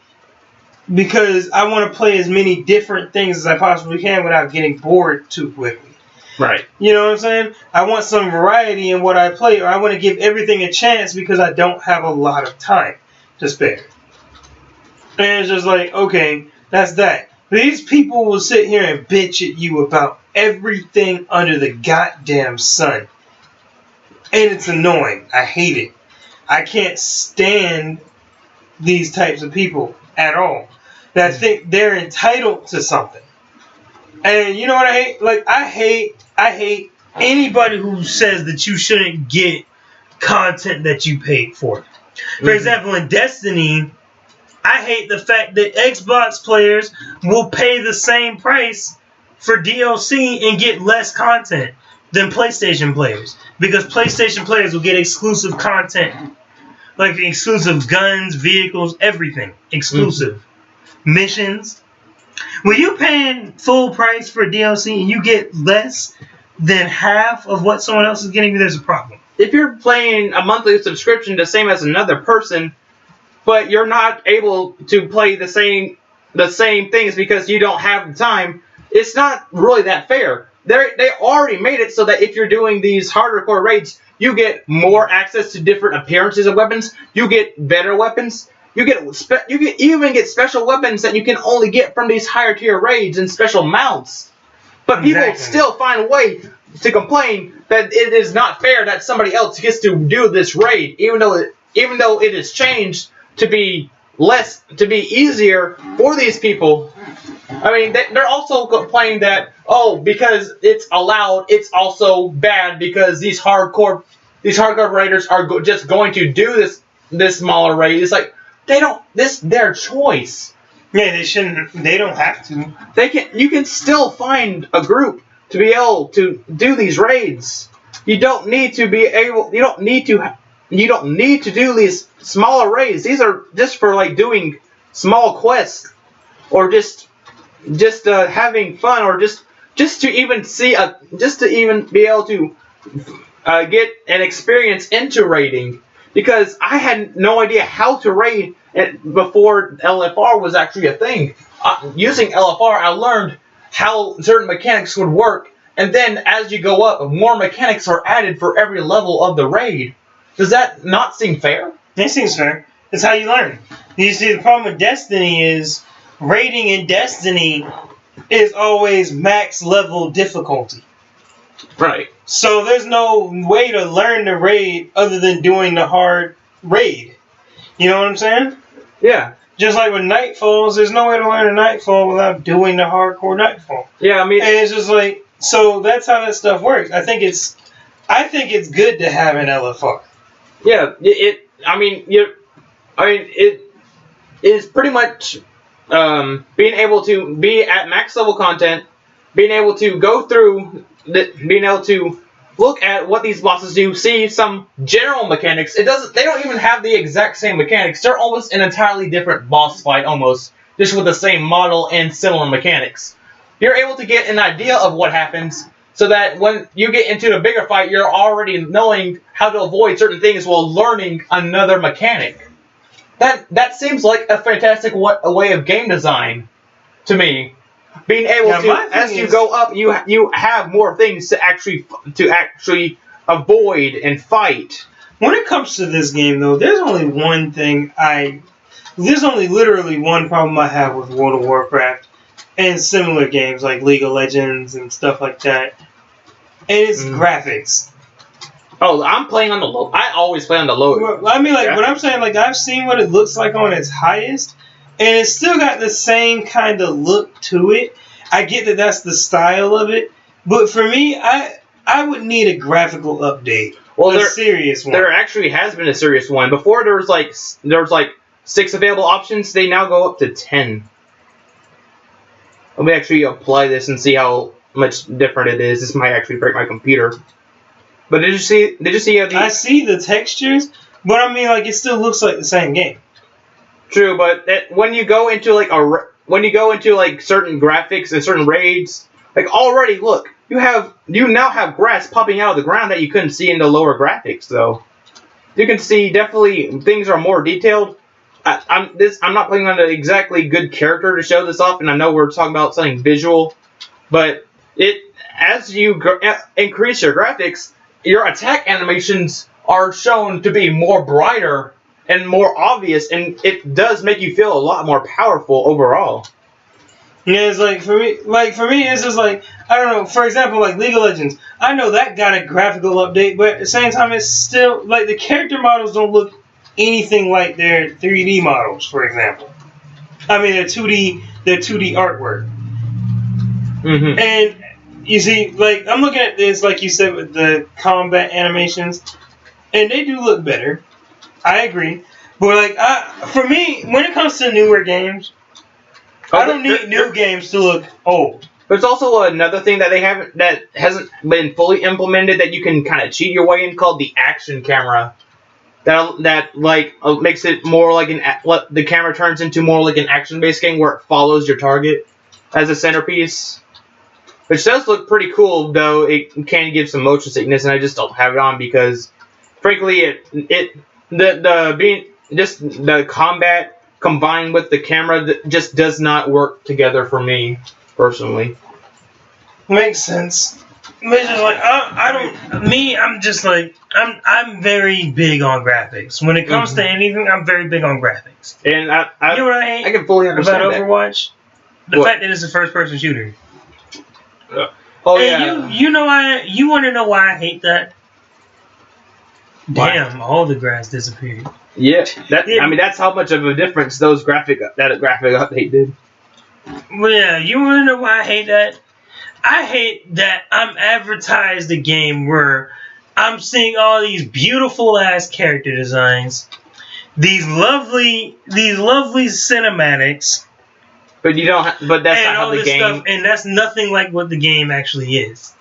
Speaker 2: Because I want to play as many different things as I possibly can without getting bored too quickly.
Speaker 1: Right.
Speaker 2: You know what I'm saying? I want some variety in what I play, or I want to give everything a chance because I don't have a lot of time to spare. And it's just like, okay, that's that. These people will sit here and bitch at you about everything under the goddamn sun. And it's annoying. I hate it. I can't stand these types of people at all. That think they're entitled to something. And you know what I hate? Like, I hate anybody who says that you shouldn't get content that you paid for. For example, in Destiny, I hate the fact that Xbox players will pay the same price for DLC and get less content than PlayStation players. Because PlayStation players will get exclusive content. Like exclusive guns, vehicles, everything. Exclusive. Missions. When you paying full price for DLC and you get less than half of what someone else is getting, there's a problem.
Speaker 1: If you're playing a monthly subscription the same as another person, but you're not able to play the same things because you don't have the time, it's not really that fair. They already made it so that if you're doing these harder core raids, you get more access to different appearances of weapons. You get better weapons. You even get special weapons that you can only get from these higher tier raids and special mounts. But people still find a way to complain that it is not fair that somebody else gets to do this raid, even though it is changed to be easier for these people. I mean, they're also complaining that because it's allowed, it's also bad because these hardcore raiders are just going to do this smaller raid. It's like this their choice.
Speaker 2: Yeah, they shouldn't. They don't have to.
Speaker 1: You can still find a group to be able to do these raids. You don't need to do these smaller raids. These are just for like doing small quests or just having fun or just to even be able to get an experience into raiding. Because I had no idea how to raid before LFR was actually a thing. Using LFR, I learned how certain mechanics would work, and then as you go up, more mechanics are added for every level of the raid. Does that not seem fair?
Speaker 2: It seems fair. It's how you learn. You see, the problem with Destiny is raiding in Destiny is always max level difficulty.
Speaker 1: Right.
Speaker 2: So there's no way to learn the raid other than doing the hard raid. You know what I'm saying?
Speaker 1: Yeah.
Speaker 2: Just like with Nightfalls, there's no way to learn a Nightfall without doing the hardcore Nightfall.
Speaker 1: Yeah, I mean,
Speaker 2: and it's just like, so that's how that stuff works. I think it's good to have an LFR.
Speaker 1: Yeah, it is pretty much being able to be at max level content, being able to go through, being able to look at what these bosses do, see some general mechanics. They don't even have the exact same mechanics. They're almost an entirely different boss fight, almost just with the same model and similar mechanics. You're able to get an idea of what happens, so that when you get into a bigger fight, you're already knowing how to avoid certain things while learning another mechanic. That seems like a fantastic way of game design to me. Being able to, as you go up, you have more things to actually avoid and fight.
Speaker 2: When it comes to this game, though, there's only literally one problem I have with World of Warcraft and similar games like League of Legends and stuff like that, and it's graphics.
Speaker 1: Oh, I'm playing on the low. I always play on the low.
Speaker 2: Well, I mean, like, what I'm saying, like, I've seen what it looks like on its highest, and it's still got the same kind of look to it. I get that that's the style of it, but for me, I would need a graphical update.
Speaker 1: Well,
Speaker 2: a serious one.
Speaker 1: There actually has been a serious one. Before there was like 6 available options. They now go up to 10. Let me actually apply this and see how much different it is. This might actually break my computer. But did you see?
Speaker 2: I see the textures, but I mean, like, it still looks like the same game.
Speaker 1: True, but when you go into like certain graphics and certain raids, like already look, you now have grass popping out of the ground that you couldn't see in the lower graphics though. You can see definitely things are more detailed. I'm not playing on an exactly good character to show this off, and I know we're talking about something visual, but as you increase your graphics, your attack animations are shown to be more brighter and more obvious, and it does make you feel a lot more powerful overall.
Speaker 2: Yeah, it's like for me, it's just like, I don't know. For example, like League of Legends, I know that got a graphical update, but at the same time, it's still like the character models don't look anything like their 3D models. For example, I mean their 2D artwork.
Speaker 1: Mm-hmm.
Speaker 2: And you see, like, I'm looking at this, like you said, with the combat animations, and they do look better. I agree, but like, for me, when it comes to newer games, I don't need new games to look old.
Speaker 1: There's also another thing that hasn't been fully implemented that you can kind of cheat your way in, called the action camera. That makes it more like the camera turns into more like an action-based game where it follows your target as a centerpiece, which does look pretty cool. Though it can give some motion sickness, and I just don't have it on because, frankly, the combat combined with the camera just does not work together for me personally.
Speaker 2: Makes sense. But just like, I'm very big on graphics. When it comes to anything, I'm very big on graphics.
Speaker 1: And
Speaker 2: you know what I hate?
Speaker 1: I can fully understand
Speaker 2: about Overwatch? The fact that it's a first-person shooter.
Speaker 1: Yeah.
Speaker 2: You want to know why I hate that?
Speaker 1: Why?
Speaker 2: Damn, all the grass disappeared.
Speaker 1: Yeah, that's how much of a difference that graphic update did.
Speaker 2: Well, yeah, you want to know why I hate that? I hate that I'm advertised a game where I'm seeing all these beautiful ass character designs, these lovely cinematics,
Speaker 1: but that's not how the game.
Speaker 2: Stuff, and that's nothing like what the game actually is.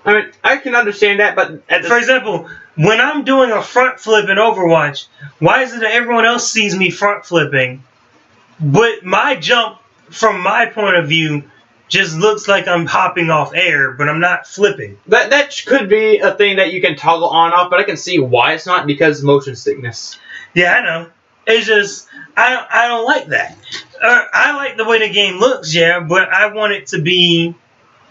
Speaker 1: I mean, I can understand that, but
Speaker 2: for example, when I'm doing a front flip in Overwatch, why is it that everyone else sees me front flipping, but my jump, from my point of view, just looks like I'm hopping off air, but I'm not flipping?
Speaker 1: That could be a thing that you can toggle on off, but I can see why it's not, because motion sickness.
Speaker 2: Yeah, I know. It's just I don't like that. I like the way the game looks, yeah, but I want it to be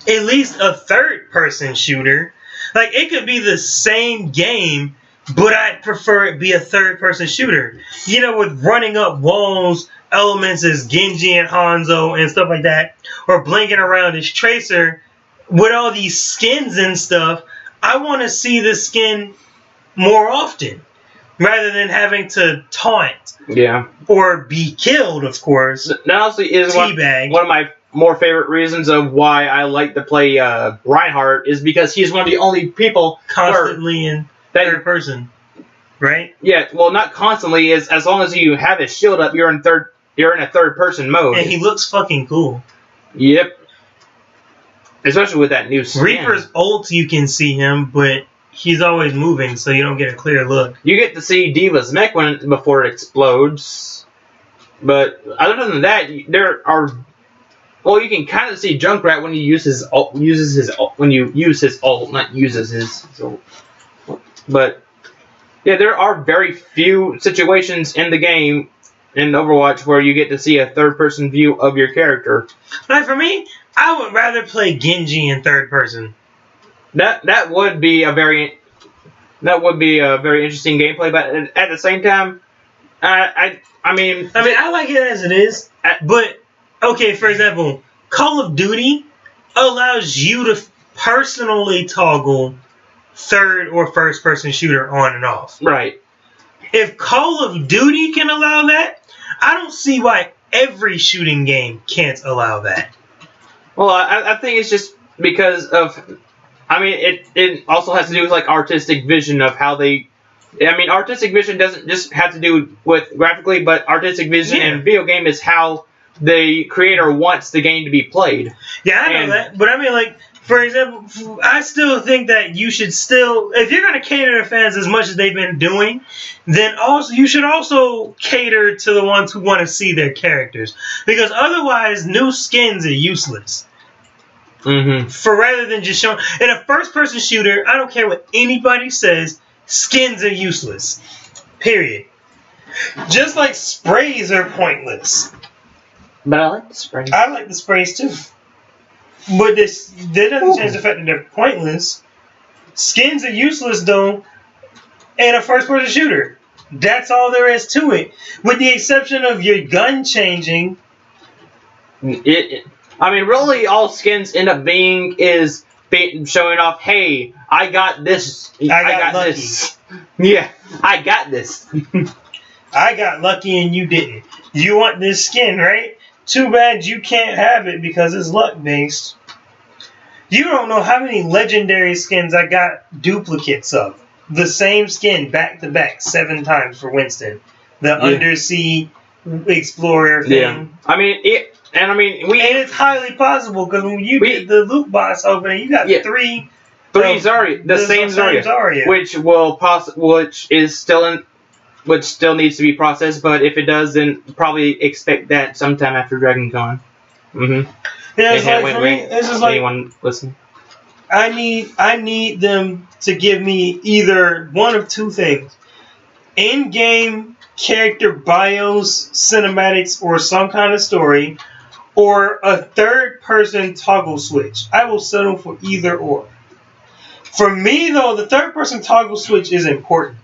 Speaker 2: at least a third-person shooter. Like, it could be the same game, but I'd prefer it be a third-person shooter. You know, with running up walls, elements as Genji and Hanzo and stuff like that, or blinking around as Tracer, with all these skins and stuff, I want to see the skin more often, rather than having to taunt.
Speaker 1: Yeah.
Speaker 2: Or be killed, of course.
Speaker 1: That honestly is one of my more favorite reasons of why I like to play Reinhardt, is because he's one of the only people
Speaker 2: constantly in third person, right?
Speaker 1: Yeah, well, not constantly. Is as long as you have his shield up, you're in a third person mode.
Speaker 2: And he looks fucking cool.
Speaker 1: Yep. Especially with that new skin.
Speaker 2: Reaper's ult, you can see him, but he's always moving, so you don't get a clear look.
Speaker 1: You get to see D.Va's mech before it explodes. But other than that, there are... Well, you can kind of see Junkrat when he uses his ult, when you use his ult, not uses his ult. But, yeah, there are very few situations in the game, in Overwatch, where you get to see a third-person view of your character.
Speaker 2: Like, for me, I would rather play Genji in third person.
Speaker 1: That would be a very interesting gameplay, but at the same time, I mean,
Speaker 2: I like it as it is, but okay, for example, Call of Duty allows you to personally toggle third or first person shooter on and off.
Speaker 1: Right.
Speaker 2: If Call of Duty can allow that, I don't see why every shooting game can't allow that.
Speaker 1: Well, I think it's just because of... I mean, it also has to do with, like, artistic vision of how they... I mean, artistic vision doesn't just have to do with graphically, but artistic vision in video game is how the creator wants the game to be played.
Speaker 2: Yeah, I know that. But I mean, like, for example, I still think that you should still... If you're going to cater to fans as much as they've been doing, then also you should also cater to the ones who want to see their characters. Because otherwise, new skins are useless.
Speaker 1: Mm-hmm.
Speaker 2: For rather than just showing... In a first-person shooter, I don't care what anybody says, skins are useless. Period. Just like sprays are pointless.
Speaker 1: But I like the sprays.
Speaker 2: I like the sprays too. But that doesn't change the fact that they're pointless. Skins are useless though in a first-person shooter. That's all there is to it. With the exception of your gun changing.
Speaker 1: I mean, really, all skins end up being is showing off, hey, I got this.
Speaker 2: I got lucky.
Speaker 1: This. Yeah, I got this.
Speaker 2: I got lucky and you didn't. You want this skin, right? Too bad you can't have it because it's luck-based. You don't know how many legendary skins I got duplicates of. The same skin back-to-back 7 times for Winston. The undersea explorer thing.
Speaker 1: Yeah. I mean, and
Speaker 2: it's highly possible because when you get the loot box opening, you got three
Speaker 1: Zarya, the same Zarya, which still needs to be processed. But if it does, then probably expect that sometime after DragonCon. Mm-hmm.
Speaker 2: Yeah, it's like for me, it's just like
Speaker 1: anyone listen.
Speaker 2: I need them to give me either one of two things: in-game character bios, cinematics, or some kind of story, or a third-person toggle switch. I will settle for either or. For me, though, the third-person toggle switch is important.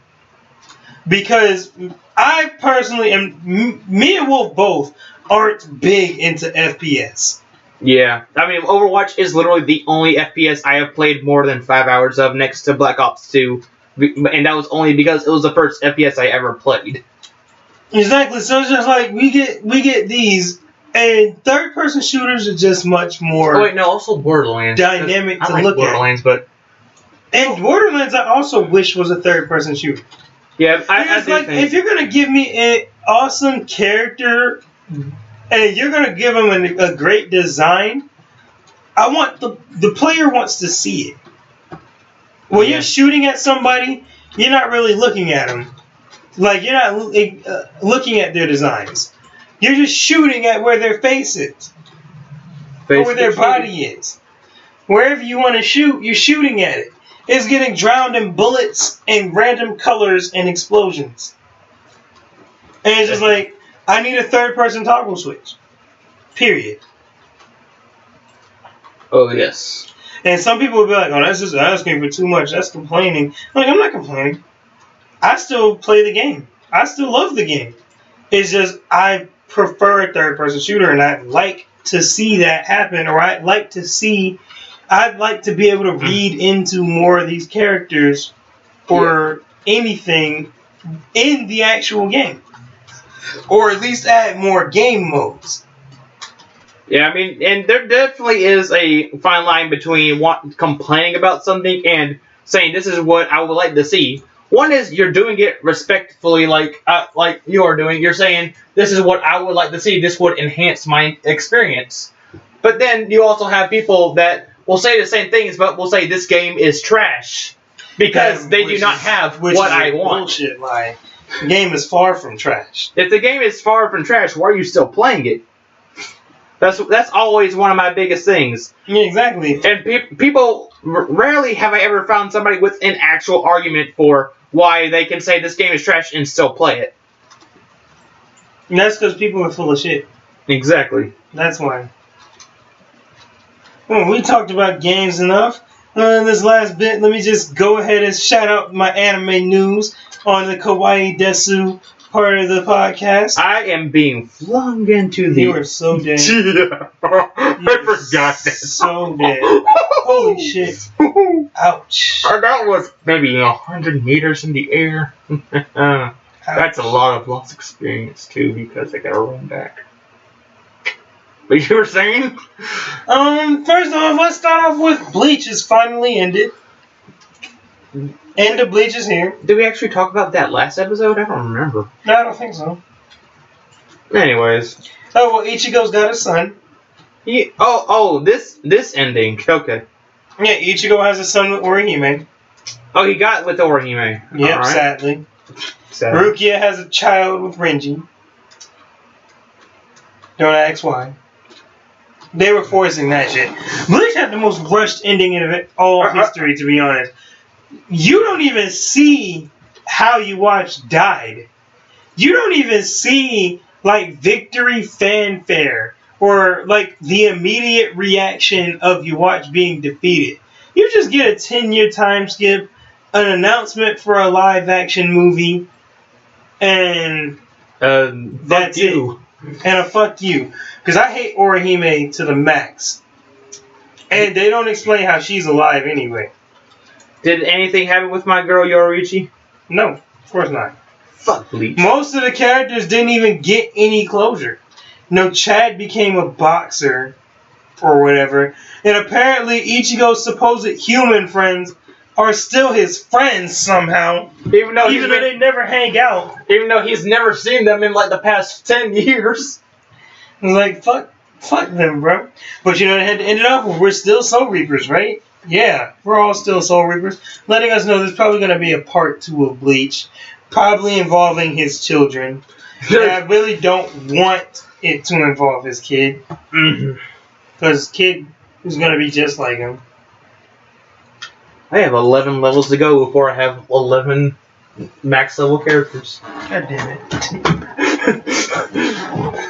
Speaker 2: Because I personally me and Wolf both aren't big into FPS.
Speaker 1: Yeah. I mean, Overwatch is literally the only FPS I have played more than 5 hours of next to Black Ops 2. And that was only because it was the first FPS I ever played.
Speaker 2: Exactly. So it's just like, we get these... And third-person shooters are just much more...
Speaker 1: Oh, wait, no, also Borderlands.
Speaker 2: ...dynamic to
Speaker 1: like
Speaker 2: look
Speaker 1: Borderlands,
Speaker 2: at.
Speaker 1: But...
Speaker 2: And Borderlands, I also wish was a third-person shooter.
Speaker 1: Yeah, I
Speaker 2: think... If you're going to give me an awesome character, and you're going to give him a great design, I want... The player wants to see it. When you're shooting at somebody, you're not really looking at them. Like, you're not looking at their designs. You're just shooting at where their face is. Or where their body is. Wherever you want to shoot, you're shooting at it. It's getting drowned in bullets and random colors and explosions. And it's just like, I need a third-person toggle switch. Period.
Speaker 1: Oh, yes.
Speaker 2: And some people will be like, oh, that's just asking for too much. That's complaining. I'm like, I'm not complaining. I still play the game. I still love the game. It's just I prefer a third-person shooter, and I'd like to see that happen, or I'd like to be able to read into more of these characters or anything in the actual game. Or at least add more game modes.
Speaker 1: Yeah, I mean, and there definitely is a fine line between complaining about something and saying this is what I would like to see. One is you're doing it respectfully, like you are doing. You're saying this is what I would like to see. This would enhance my experience. But then you also have people that will say the same things, but will say this game is trash because they do not have what I want.
Speaker 2: Bullshit lie. The game is far from trash.
Speaker 1: If the game is far from trash, why are you still playing it? That's always one of my biggest things.
Speaker 2: Yeah, exactly.
Speaker 1: And people rarely have I ever found somebody with an actual argument for why they can say this game is trash and still play it.
Speaker 2: And that's because people are full of shit.
Speaker 1: Exactly.
Speaker 2: That's why. Well, we talked about games enough. In this last bit, let me just go ahead and shout out my anime news on the Kawaii Desu part of the podcast.
Speaker 1: I am being flung into the...
Speaker 2: You are so dead.
Speaker 1: I forgot that.
Speaker 2: So dead. Holy shit. Ouch.
Speaker 1: That was maybe 100 meters in the air. That's a lot of lost experience, too, because I gotta run back. But you were saying?
Speaker 2: First off, let's start off with Bleach is finally ended. End of Bleach is here.
Speaker 1: Did we actually talk about that last episode? I don't remember.
Speaker 2: No, I don't think so.
Speaker 1: Anyways.
Speaker 2: Oh, well, Ichigo's got a son.
Speaker 1: This ending. Okay.
Speaker 2: Yeah, Ichigo has a son with Orihime.
Speaker 1: Oh, he got with Orihime.
Speaker 2: Yep,
Speaker 1: right.
Speaker 2: Sadly. Rukia has a child with Renji. Don't ask why. They were forcing that shit. Bleach had the most rushed ending in all history, to be honest. You don't even see how you watch died. You don't even see, like, victory fanfare or, like, the immediate reaction of you watch being defeated. You just get a 10-year time skip, an announcement for a live-action movie, and that's it. And a fuck you. Because I hate Orihime to the max. And they don't explain how she's alive anyway.
Speaker 1: Did anything happen with my girl Yoruichi?
Speaker 2: No, of course not.
Speaker 1: Fuck Bleach.
Speaker 2: Most of the characters didn't even get any closure. No, Chad became a boxer or whatever. And apparently Ichigo's supposed human friends are still his friends somehow. Even though they never hang out.
Speaker 1: Even though he's never seen them in like the past 10 years.
Speaker 2: It's like, fuck them, bro. But you know, they had to end it off with, we're still Soul Reapers, right? Yeah, we're all still Soul Reapers. Letting us know there's probably going to be a part 2 of Bleach. Probably involving his children. And I really don't want it to involve his kid. Because kid is going to be just like him.
Speaker 1: I have 11 levels to go before I have 11 max level characters.
Speaker 2: God damn it.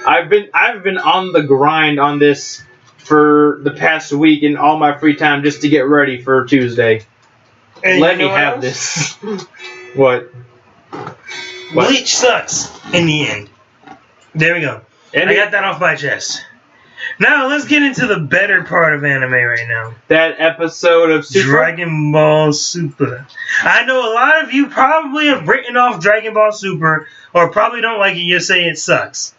Speaker 1: I've been on the grind on this for the past week in all my free time just to get ready for Tuesday.
Speaker 2: And
Speaker 1: let me have this. What?
Speaker 2: Bleach sucks in the end. There we go. And I got that off my chest. Now let's get into the better part of anime right now.
Speaker 1: That episode of Super?
Speaker 2: Dragon Ball Super. I know a lot of you probably have written off Dragon Ball Super or probably don't like it. You say it sucks.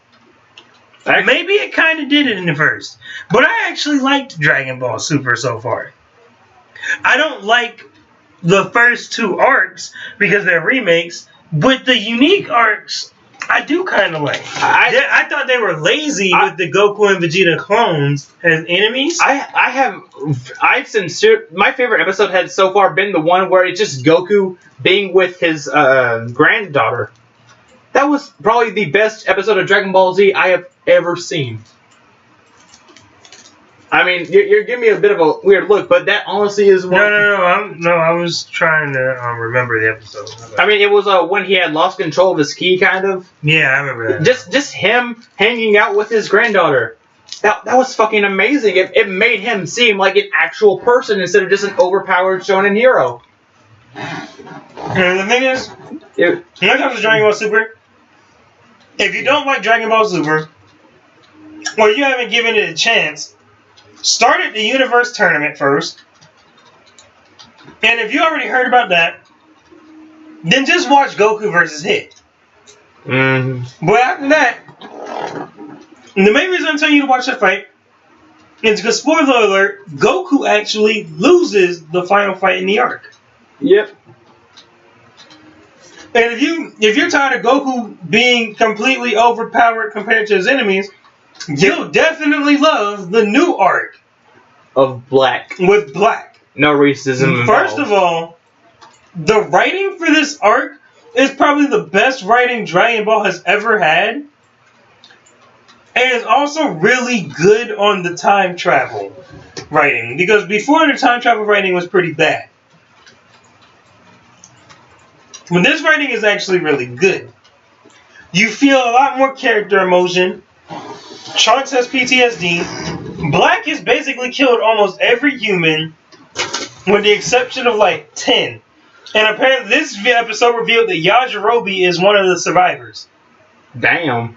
Speaker 2: Maybe it kind of did it in the first. But I actually liked Dragon Ball Super so far. I don't like the first 2 arcs because they're remakes. But the unique arcs, I do kind of like. I thought they were lazy with the Goku and Vegeta clones as enemies.
Speaker 1: My favorite episode has so far been the one where it's just Goku being with his granddaughter. That was probably the best episode of Dragon Ball Z I have ever seen. I mean, you're giving me a bit of a weird look, but that honestly is one.
Speaker 2: No. I was trying to remember the episode.
Speaker 1: I mean, it was when he had lost control of his ki, kind of.
Speaker 2: Yeah, I remember that.
Speaker 1: Just him hanging out with his granddaughter. That was fucking amazing. It made him seem like an actual person instead of just an overpowered shonen hero.
Speaker 2: And the thing is, when it comes to Dragon Ball Super, if you don't like Dragon Ball Super, or you haven't given it a chance, start at the Universe Tournament first. And if you already heard about that, then just watch Goku versus Hit. But after that, the main reason I'm telling you to watch that fight is because, spoiler alert, Goku actually loses the final fight in the arc.
Speaker 1: Yep.
Speaker 2: And if you're tired of Goku being completely overpowered compared to his enemies, you'll definitely love the new arc
Speaker 1: of Black.
Speaker 2: With Black.
Speaker 1: No racism involved.
Speaker 2: First of all, the writing for this arc is probably the best writing Dragon Ball has ever had. And it's also really good on the time travel writing. Because before, the time travel writing was pretty bad. When this writing is actually really good. You feel a lot more character emotion. Trunks has PTSD. Black has basically killed almost every human, with the exception of like 10. And apparently this episode revealed that Yajirobe is one of the survivors.
Speaker 1: Damn.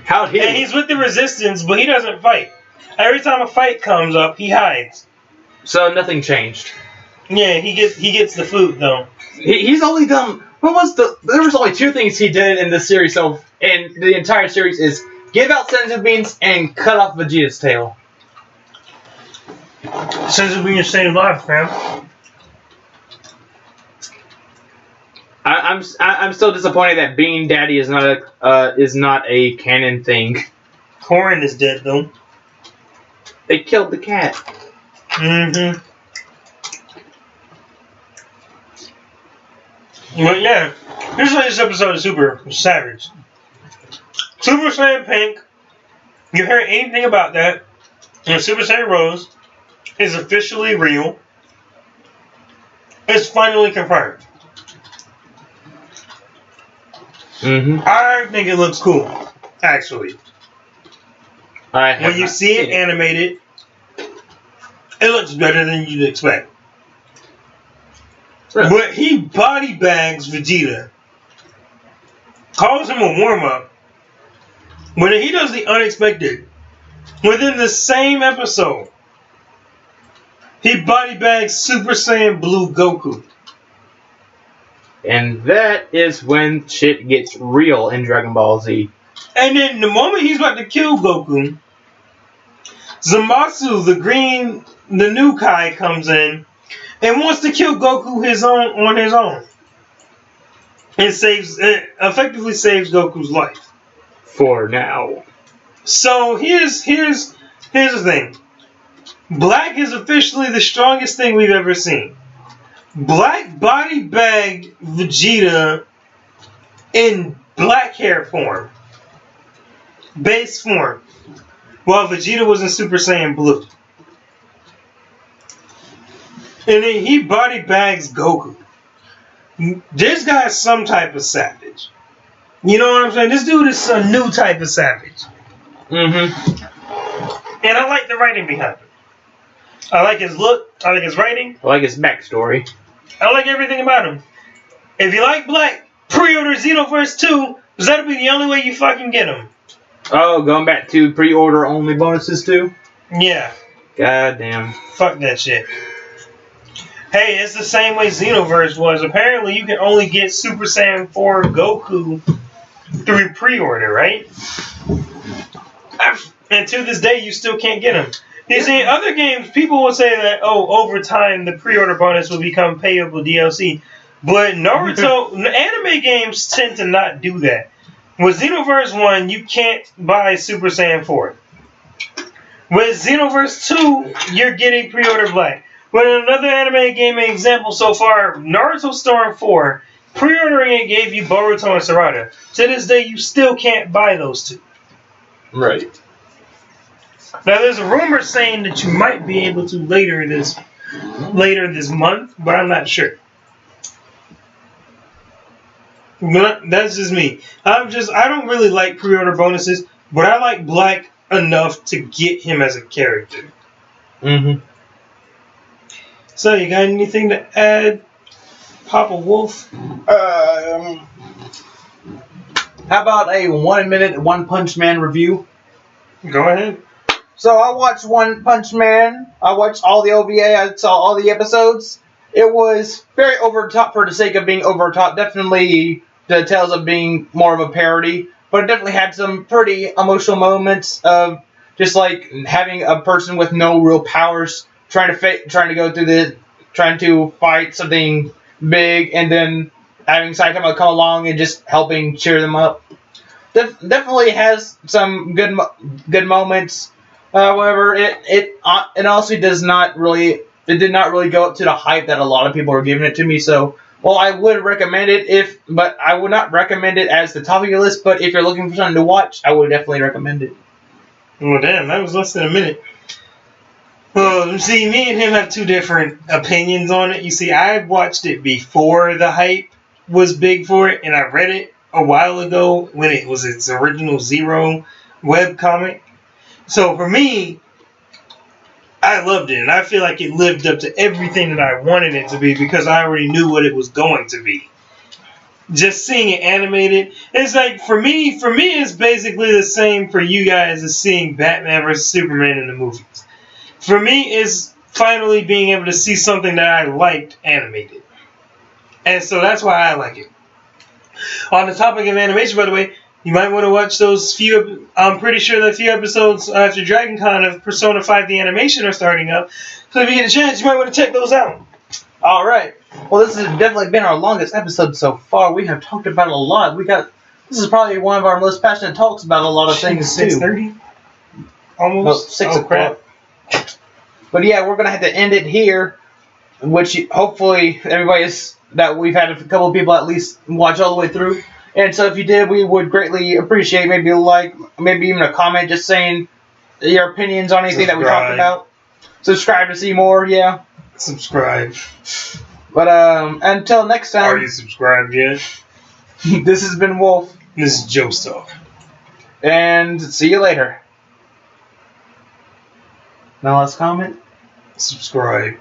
Speaker 1: How'd he?
Speaker 2: And he's with the Resistance, but he doesn't fight. Every time a fight comes up, he hides.
Speaker 1: So nothing changed.
Speaker 2: Yeah, he gets the food though.
Speaker 1: He's only done. There was only 2 things he did in this series. So in the entire series is give out senzu beans and cut off Vegeta's tail.
Speaker 2: Senzu beans staying alive, fam.
Speaker 1: I'm still disappointed that Bean Daddy is not a canon thing.
Speaker 2: Korin is dead though.
Speaker 1: They killed the cat.
Speaker 2: Mm-hmm. But yeah, here's why this episode is super savage. Super Saiyan Pink, you heard anything about that, and Super Saiyan Rose is officially real. It's finally confirmed. I think it looks cool, actually. When you see it animated, it looks better than you'd expect. Really? But he body bags Vegeta, calls him a warm-up, but then he does the unexpected. Within the same episode, he body bags Super Saiyan Blue Goku.
Speaker 1: And that is when shit gets real in Dragon Ball Z.
Speaker 2: And then the moment he's about to kill Goku, Zamasu, the new Kai, comes in and wants to kill Goku on his own. And effectively saves Goku's life.
Speaker 1: For now.
Speaker 2: So here's the thing. Black is officially the strongest thing we've ever seen. Black body bagged Vegeta in black hair form. Base form. While Vegeta was in Super Saiyan Blue. And then he body bags Goku. This guy's some type of savage. You know what I'm saying? This dude is a new type of savage. And I like the writing behind it. I like his look. I like his writing.
Speaker 1: I like his backstory.
Speaker 2: I like everything about him. If you like Black, pre-order Xenoverse 2, because that'll be the only way you fucking get him.
Speaker 1: Oh, going back to pre-order only bonuses too?
Speaker 2: Yeah.
Speaker 1: God damn.
Speaker 2: Fuck that shit. Hey, it's the same way Xenoverse was. Apparently, you can only get Super Saiyan 4 Goku through pre-order, right? And to this day, you still can't get him. You see, in other games, people will say that, over time, the pre-order bonus will become payable DLC. But Naruto, anime games tend to not do that. With Xenoverse 1, you can't buy Super Saiyan 4. With Xenoverse 2, you're getting pre-order Black. With another anime game example so far, Naruto Storm 4, pre-ordering it gave you Boruto and Sarada. To this day, you still can't buy those two.
Speaker 1: Right.
Speaker 2: Now, there's a rumor saying that you might be able to later this month, but I'm not sure. But that's just me. I don't really like pre-order bonuses, but I like Black enough to get him as a character.
Speaker 1: Mm-hmm.
Speaker 2: So, you got anything to add? Papa Wolf.
Speaker 1: How about a 1 minute One Punch Man review?
Speaker 2: Go ahead.
Speaker 1: So I watched One Punch Man. I watched all the OVA. I saw all the episodes. It was very over the top for the sake of being over the top. Definitely the tales of being more of a parody, but it definitely had some pretty emotional moments of just like having a person with no real powers trying trying to fight something big, and then having Saitama come along and just helping cheer them up. Definitely has some good moments. However, it also does not really it did not really go up to the hype that a lot of people are giving it to me. So, well, I would recommend it but I would not recommend it as the top of your list. But if you're looking for something to watch, I would definitely recommend it.
Speaker 2: Well, damn, that was less than a minute. Well, see, me and him have two different opinions on it. You see, I watched it before the hype was big for it, and I read it a while ago when it was its original Zero web comic. So for me, I loved it, and I feel like it lived up to everything that I wanted it to be because I already knew what it was going to be. Just seeing it animated, it's like for me, it's basically the same for you guys as seeing Batman vs Superman in the movies. For me, it's finally being able to see something that I liked animated, and so that's why I like it. On the topic of animation, by the way, you might want to watch those few. I'm pretty sure that few episodes after DragonCon of Persona 5 the animation are starting up. So if you get a chance, you might want to check those out.
Speaker 1: All right. Well, this has definitely been our longest episode so far. We have talked about a lot. This is probably one of our most passionate talks about a lot of things too.
Speaker 2: 6:30, almost.
Speaker 1: Well, 6
Speaker 2: crap.
Speaker 1: But yeah, we're gonna have to end it here. Which hopefully that we've had a couple of people at least watch all the way through. And so if you did, we would greatly appreciate maybe a like, maybe even a comment just saying your opinions on anything that we talked about. Subscribe to see more, yeah.
Speaker 2: Subscribe.
Speaker 1: But until next time.
Speaker 2: Are you subscribed yet?
Speaker 1: This has been Wolf.
Speaker 2: This is Jostar.
Speaker 1: And see you later. Now let's comment.
Speaker 2: Subscribe.